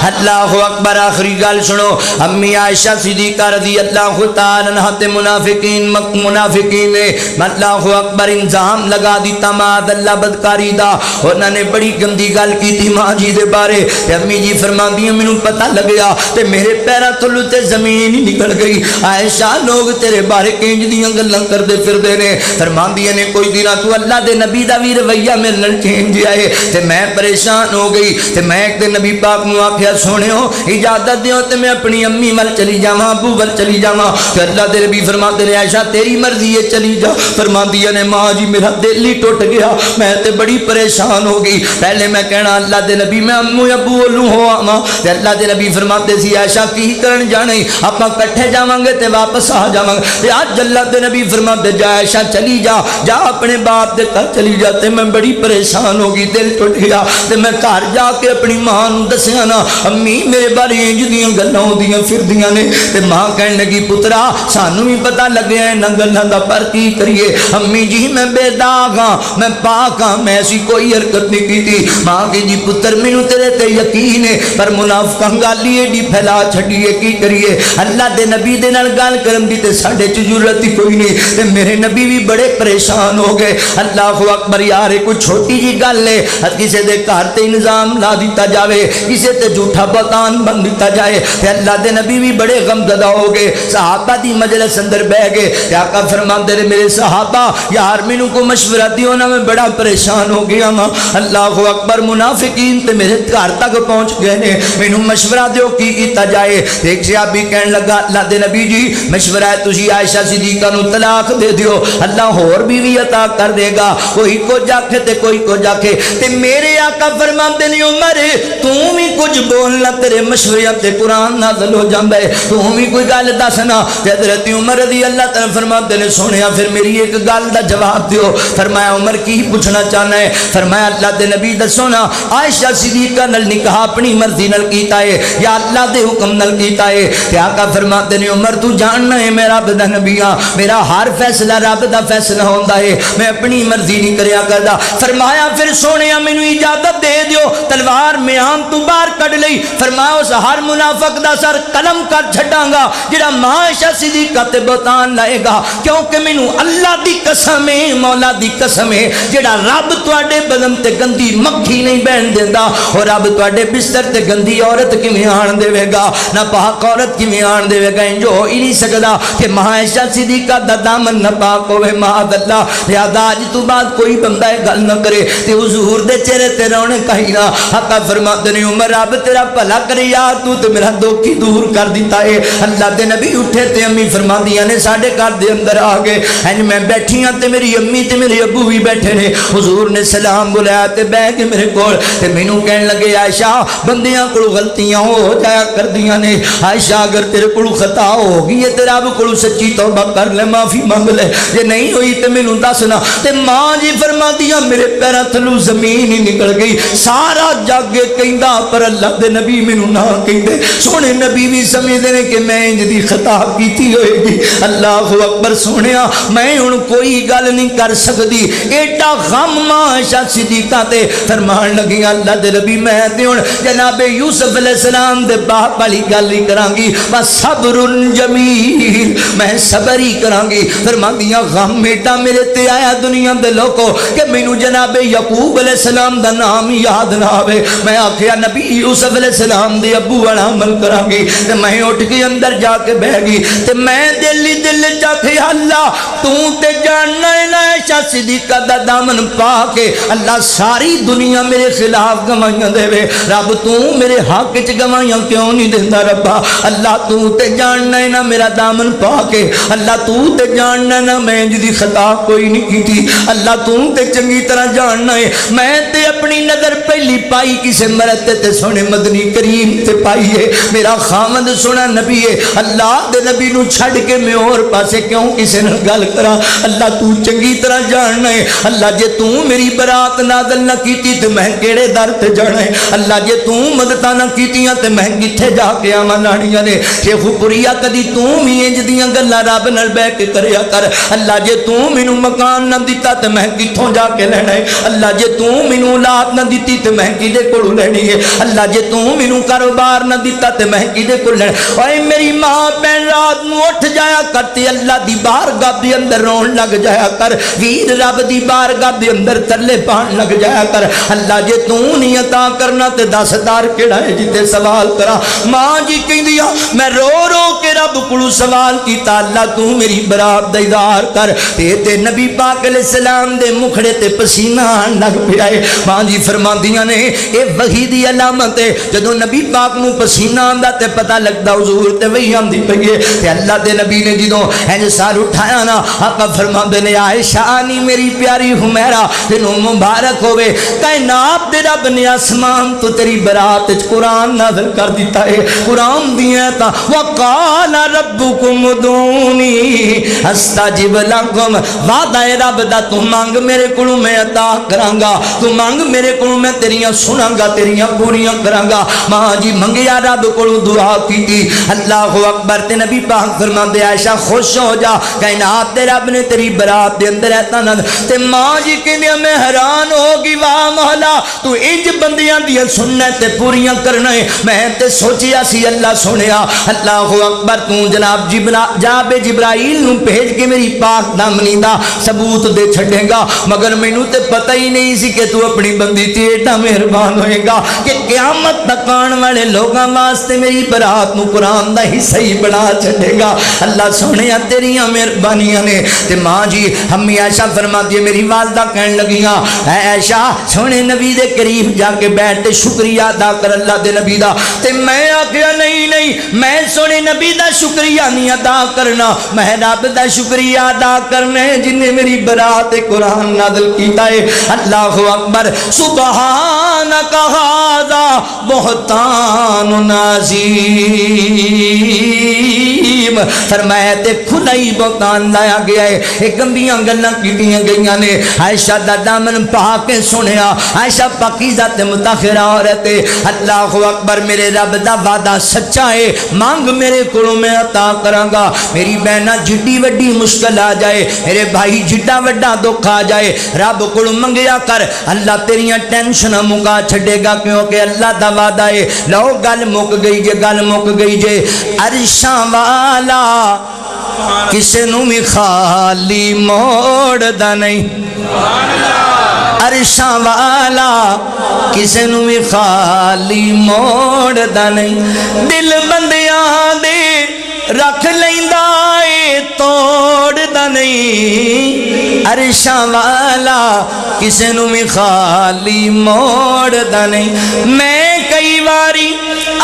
اللہ اکبر آخری گل سنو امی عائشہ صدیقہ رضی اللہ تعالی عنہا تے منافقین نے اللہ اکبر انضام لگا دیتا ماد اللہ بدکاری دا انہوں نے بڑی گندی گل کی تھی ماں جی دے بارے تے امی جی فرمان دی مینوں پتہ لگیا تے میرے پیراں تھلوں تے زمین ہی نکل گئی عائشہ لوگ تیرے بارے کنج دیاں گلاں کردے پھردے نے فرمان دی نے کوئی دن تو اللہ دے نبی دا وی رویہ میرے نال چینج آئے تے میں پریشان ہو گئی تے میں ایک دن نبی پاک نو آکھیا سونےو اجازت دیو تے میں اپنی امی ول چلی جاواں ابو ول چلی جاواں تے اللہ دے نبی فرماندے نے عائشہ تیری مرضی ہے چلی جا فرماندی نے ماں جی میرا دل ہی ٹوٹ گیا میں تے بڑی پریشان ہو گئی پہلے میں کہنا اللہ دے نبی میں امو ابو ولوں ہو آواں تے اللہ دے نبی فرماتے سی عائشہ کی کرن جانے آپاں کٹھے جاواں گے تے واپس آ جاواں گے تے اج اللہ دے نبی فرماتے جا عائشہ چلی جا اپنے باپ دے گھر چلی جا تے میں بڑی پریشان ہو گئی دل ٹوٹ گیا تے میں گھر جا کے اپنی ماں نوں دسیا نا امی میرے بارے انج دیاں گلاں ہوندیاں پھردیاں نے تے ماں کہن لگی پترا سانوں بھی پتہ لگیا ہے نہ گلاں دا پر کی کریے امی جی میں بے داغ ہاں میں پاک ہاں میں ایسی کوئی حرکت نہیں کیتی ماں کہ جی پتر مینوں تیرے تے یقین ہے پر منافقاں گل ایڈی پھیلا چھڈیے کی کریے اللہ دے نبی دے نال گل کرن دی تے ساڈے چ ضرورت ہی کوئی نہیں تے میرے نبی بھی بڑے پریشان ہو گئے اللہ اکبر یار کوئی چھوٹی جی گل ہے کسی دے گھر تے نظام لا دیتا جاوے کسی تے جھوٹا بہتان بن دیتا جائے تے اللہ دے نبی بھی بڑے غم زدہ ہو گئے صحابہ دی مجلس اندر بہ گئے تے آقا فرماندے نے میرے صحابہ یار مینوں کو مشورہ دیو نا میں بڑا پریشان ہو گیا ہاں اللہ اکبر منافقین تے میرے گھر تک پہنچ گئے نے مینوں مشورہ دیو کی کیتا جائے ایک صحابی کہن لگا اللہ دے نبی جی مشورہ ہے تسی عائشہ صدیقہ نو طلاق دے دیو اللہ اور بیوی عطا کر دے گا کوئی کو جاکھے تے کوئی کو جاکھے تے میرے آقا فرماندے نے عمر تو بھی کچھ بولنا تیرے مشورے تے قرآن نازل ہو جاندا ہے تو بھی کوئی گل دسنا تے حضرت عمر رضی اللہ تعالی فرماتے نے سونیا پھر میری ایک گل دا جواب دیو فرمایا عمر کی پوچھنا چاہنا ہے فرمایا اللہ دے نبی دسو نا عائشہ صدیقہ نال نکاح اپنی مرضی نال کیتا ہے یا اللہ دے حکم نال کیتا ہے؟ تے آقا فرماتے نے عمر تو جاننا ہے میں رب دا نبی ہاں، میرا ہر فیصلہ رب دا فیصلہ ہوندا ہے، میں اپنی مرضی نہیں کریا کردا۔ فرمایا پھر سونیا مینوں اجازت دے دیو، تلوار میان تو باہر کڈ لئی۔ فرمایا اس ہر منافق دا سر قلم کر چھڈاں گا جڑا ماں عائشہ صدیقہ تے بہتان لائے گا، کیونکہ مینوں اللہ دی قسم ہے، مولا دی قسم ہے، جڑا رب تواڈے بدن تے گندی مکھی نہیں بہن دیندا، اور رب تواڈے بستر تے گندی عورت کیویں آن دے گا، نہ پاک عورت کیویں آن دے گا؟ انج ہو ہی نہیں سکدا کہ ماں عائشہ صدیقہ دا دامن نہ پاک ہوے، معاذ اللہ۔ لہذا اج تو بعد کوئی بندہ یہ گل نہ کرے تے حضور دے چہرے تے رونق آئی نہ۔ آقا فرماتے نے عمر رب تیرا بھلا کرے یار، تو تے میرا دکھ دور کر دیتا ہے۔ اللہ دے نبی اٹھے تے امی فرماندیاں نے ساڈے گھر دے اندر آ گئے، ہن میں بیٹھی ہاں تے میری امی تے میرے ابو بھی بیٹھے نے۔ حضور نے سلام بلایا تے بیٹھ کے میرے کول تے مینوں کہن لگے عائشہ بندیاں کول غلطیاں ہو جایا کردیاں نے، عائشہ اگر تیرے کول خطا ہو گئی ہے تے رب کول سچی توبہ کر لے، معافی مانگ لے، جے نہیں ہوئی تے مینوں دسنا۔ تے ماں جی فرماندیاں میرے پیراں تھلوں زمین ہی نکل گئی، سارا جگ کہندا پر اللہ دے نبی مینوں نہ کہندے۔ سونے نبی بھی سمجھدے نے کہ میں انج دی خطا کیتی ہوئے گی۔ اللہ اکبر سونیا میں ہن کوئی گل نہیں کر سکدی، ایڈا غم ماں عائشہ صدیقہ تے فرمان لگی اللہ دے نبی میں تے ہن جناب یوسف علیہ السلام دے باپ والی گل ہی کراں گی، بس صبر جمیل، میں صبر ہی کراں گی۔ فرماندیاں غم ایڈا میرے تے آیا دنیا دے لوگوں کہ مینوں جناب یعقوب علیہ السلام دا نام یاد نہ آوے۔ میں آکھیا نبی یوسف علیہ السلام دے ابو والا عمل کراں گی، تے میں اٹھ کے اندر جا کے بیٹھ گئی تے میں دل ہی دل چاہے اللہ تو تے جاننا ہے عائشہ صدیقہ دا دامن پا کے اللہ ساری دنیا میرے خلاف گواہیاں دے وے، رب تو میرے حق وچ گواہیاں کیوں نہیں دیندا ربا؟ اللہ تو تے جاننا ہے نا میرا دامن پا کے، اللہ تو تے جاننا ہے نا میں جدی خطا کوئی نہیں کیتی، اللہ تو تے چنگی طرح جاننا ہے میں تے اپنی نظر پہلی پائی کسے مرد تے سونے مدنی کریم تے پائی ہے، میرا خامد سونا نبی ہے، اللہ دے نبی نو چھڑ کے میں اور پاسے کیوں کسے نہ گل کرا؟ اللہ تو چنگی طرح جاننا ہے، اللہ جے تو میری برات نازل نہ کیتی تے میں کیڑے در تے جانا ہے، اللہ جے تو مدداں نہ کیتیاں تے میں کتھے جا کے آواں لانیاں نے؟ شیخ پوریا کدی تو بھی انج دیاں گلاں رب نال بیٹھ کے کریا کر، اللہ جے تو مینوں مکان نہ دتا تے میں کتھوں جا کے لینا ہے؟ اللہ جے تو مینوں اولاد نہ دتی تے میں کدے کولوں لینی ہے؟ اللہ جے تو مینوں کاروبار نہ دتا تے میں کدے کول لینا؟ اوے میری ماں بہن رات نو اٹھ جایا کرتی اللہ دی بارگاہ دے اندر رون لگ جایا کر، ویر رب دی بارگاہ دے اندر ترلے پان لگ جایا کر، اللہ جے تو نہیں عطا کرنا تے دسدار کیڑا ہے جتے سوال کرا؟ ماں جی کہندیاں میں رو رو کے رب کولوں سوال کیتا اللہ تو میری برات دا اظہار کر، تے نبی پاک علیہ السلام دے مکھڑے تے پسینہ آن لگ پیا ہے۔ ماں جی فرماندیاں نے اے وحی دی علامت ہے، جدوں نبی پاک نو پسینہ آندا تے پتہ لگدا حضور تے وحی آندی پئی ہے، تے اللہ دے نبی نے جدوں انج سر اٹھایا نا آقا فرماندے نے عائشہ نی میری پیاری حمیرہ تینوں مبارک ہوے، کائنات دے رب نے آسمان تو تیری برات وچ قرآن نازل کر دیتا ہے، قرآن دیاں تا وقال ربکم ادعونی استجب لکم، وعدہ ہے رب دا تو مانگ میرے کولوں میں عطا کراں گا، تو مانگ میرے کولوں میں تیریاں سناں گا، تیریاں پوریاں کراں گا۔ ماں جی منگیا رب کولوں دعا کیتی، اللہ اکبر، تے نبی پاک فرماندے عائشہ خوش ہو جا، کائنات دے رب نے تیری برات دے اندر ایتا نہ، تے ماں جی کہندیاں میں حیران ہو گئی، واہ مولا تو انج بندیاں دیاں سنت تے پوریاں کرنا ہے، میں تے سوچیا سی اللہ سنیا، اللہ اکبر، تو جناب جبرائیل نو بھیج کے میری پاک دامنی دا ثبوت دے چھڑے گا، مگر مینوں تے پتہ ہی نہیں سی کہ تو اپنی بندی تے ایڈا مہربان ہوئے گا کہ قیامت تک آن والے لوگاں واسطے میری برات نو قرآن دا حصہ ہی بنا چھڑے گا۔ اللہ سونیا تیریاں مہربانیاں نے۔ تے ماں جی امی عائشہ فرماتی ہے میری والدہ کہن لگیاں اے عائشہ سونے نبی دے قریب جا کے بیٹھ تے شکریہ ادا کر اللہ دے نبی دا، تے میں آکھیا نہیں میں سونے نبی دا شکریہ نہیں ادا کرنا، میں رب دا شکریہ ادا کرنے جن نے میری برات قرآن نازل کیتا ہے۔ اللہ اکبر، سبحانک ھذا بہتان عظیم، فرمایا تے کھلا ہی بہتان لایا گیا ہے، ایک گندیاں گلاں کیتیاں گئیاں نے۔ عائشہ دا دامن پا کے سنیا، عائشہ پاکیزہ تے مطہرہ عورت ہے۔ اللہ اکبر، میرے رب دا وعدہ سچا ہے، مانگ میرے کولوں میں عطا کراں گا۔ میری بہنا جڈی وڈی مشکل آ جائے، میرے بھائی جڈا وڈا دکھ آ جائے، رب کولوں منگیا کر، اللہ تیریاں ٹینشن مکا چھڈے گا، کیونکہ اللہ دا وعدہ ہے۔ لو گل مک گئی جے، گل مک گئی جے۔ عرشاں والا کسے نوں بھی خالی موڑ دا نہیں، عرشاں والا کسے نوں بھی خالی موڑ دا نہیں، دل بندیاں دے رکھ لیندا اے توڑ دا نہیں، عرشاں والا کسے نوں بھی خالی موڑ دا نہیں۔ میں کئی واری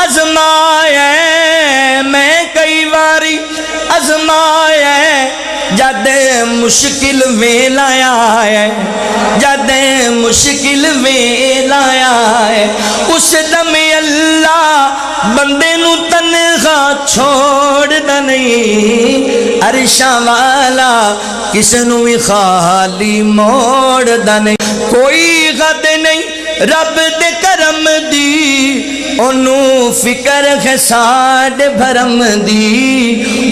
آزمایا، میں کئی واری آزمایا، جد مشکل ویل آیا ہے، جد مشکل ویل آیا ہے، اس دم اللہ بندے نو تنہا چھوڑ دا نہیں، عرشاں والا کسے نو بھی خالی موڑ دا نہیں۔ کوئی غد نہیں رب دے کرم دی، انہوں فکر ہے ساڑھ بھرم دی،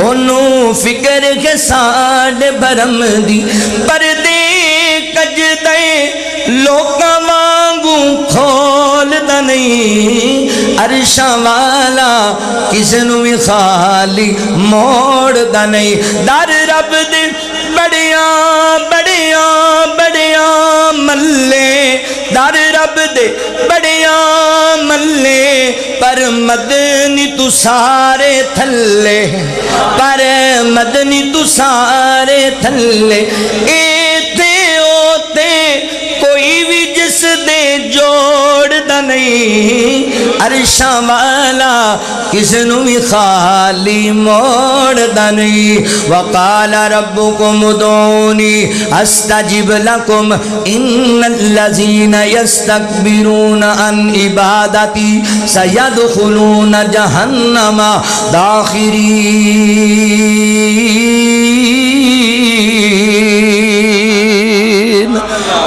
انہوں فکر ہے ساڑھ بھرم دی، پردے کج دے لوکاں وانگوں کھول دا نہیں، عرشاں والا کسے نوں بھی خالی موڑ دا نہیں۔ در رب دے بڑیاں بڑیاں بڑیاں ملے، در رب دے بڑیاں ملے، پر مدنی تو سارے تھلے، پر مدنی تو سارے تھلے، ایتے ہوتے کوئی بھی جس دے جوڑ دا نہیں، عرشاں والا کسے نوں بھی خالی موڑ دا نہیں۔ وقال ربکم ادعونی استجب لکم ان الذین یستکبرون عن عبادتی سیدخلون جہنم داخرین۔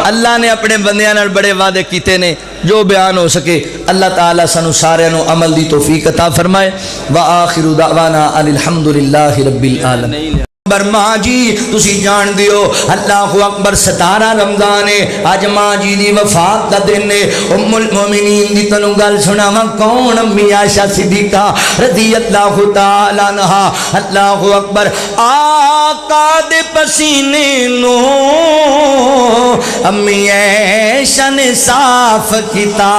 اللہ نے اپنے بندیاں نال بڑے وعدے کیتے نے، جو بیان ہو سکے اللہ تعالیٰ سانو سارے نو عمل دی توفیق عطا فرمائے۔ وآخر دعوانا ان الحمدللہ رب العالمین۔ ماں جی تسی جان دیو، اللہ اکبر 17 رمضان ہے، آج ماں جی دی وفات دا دن ہے۔ ام المومنین دی تنو گل سناواں، کون؟ امی عائشہ صدیقہ رضی اللہ تعالی عنہا۔ اللہ اکبر، آقا دے پسینے نو امی عائشہ نے صاف کیتا،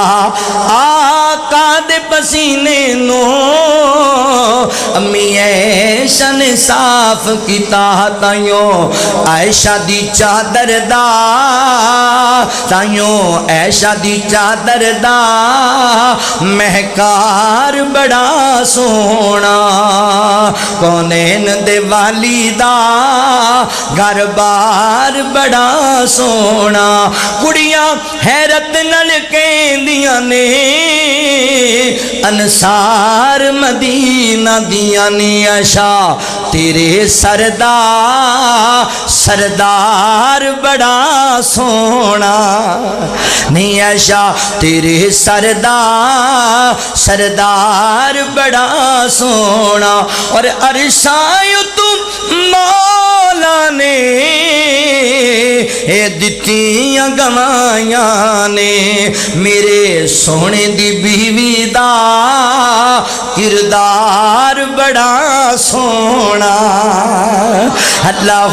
آقا دے پسینے نو امی عائشہ نے صاف کیتا، تائیوں عائشہ دی چادر دا، تائیوں عائشہ دی چادر دا مہکار بڑا سونا، کونین دے والی دا گھر بار بڑا سونا، کڑیاں حیرت نال کہندیاں نے انصار مدینہ دیاں نی، عائشہ تیرے سردار بڑا سونا، نہیں عائشہ تیرے سردار بڑا سونا، اور عرشاں تم مولا نے دتیاں گوائیاں نے، میرے سونے دی بیوی دا کردار بڑا سونا۔ اللہ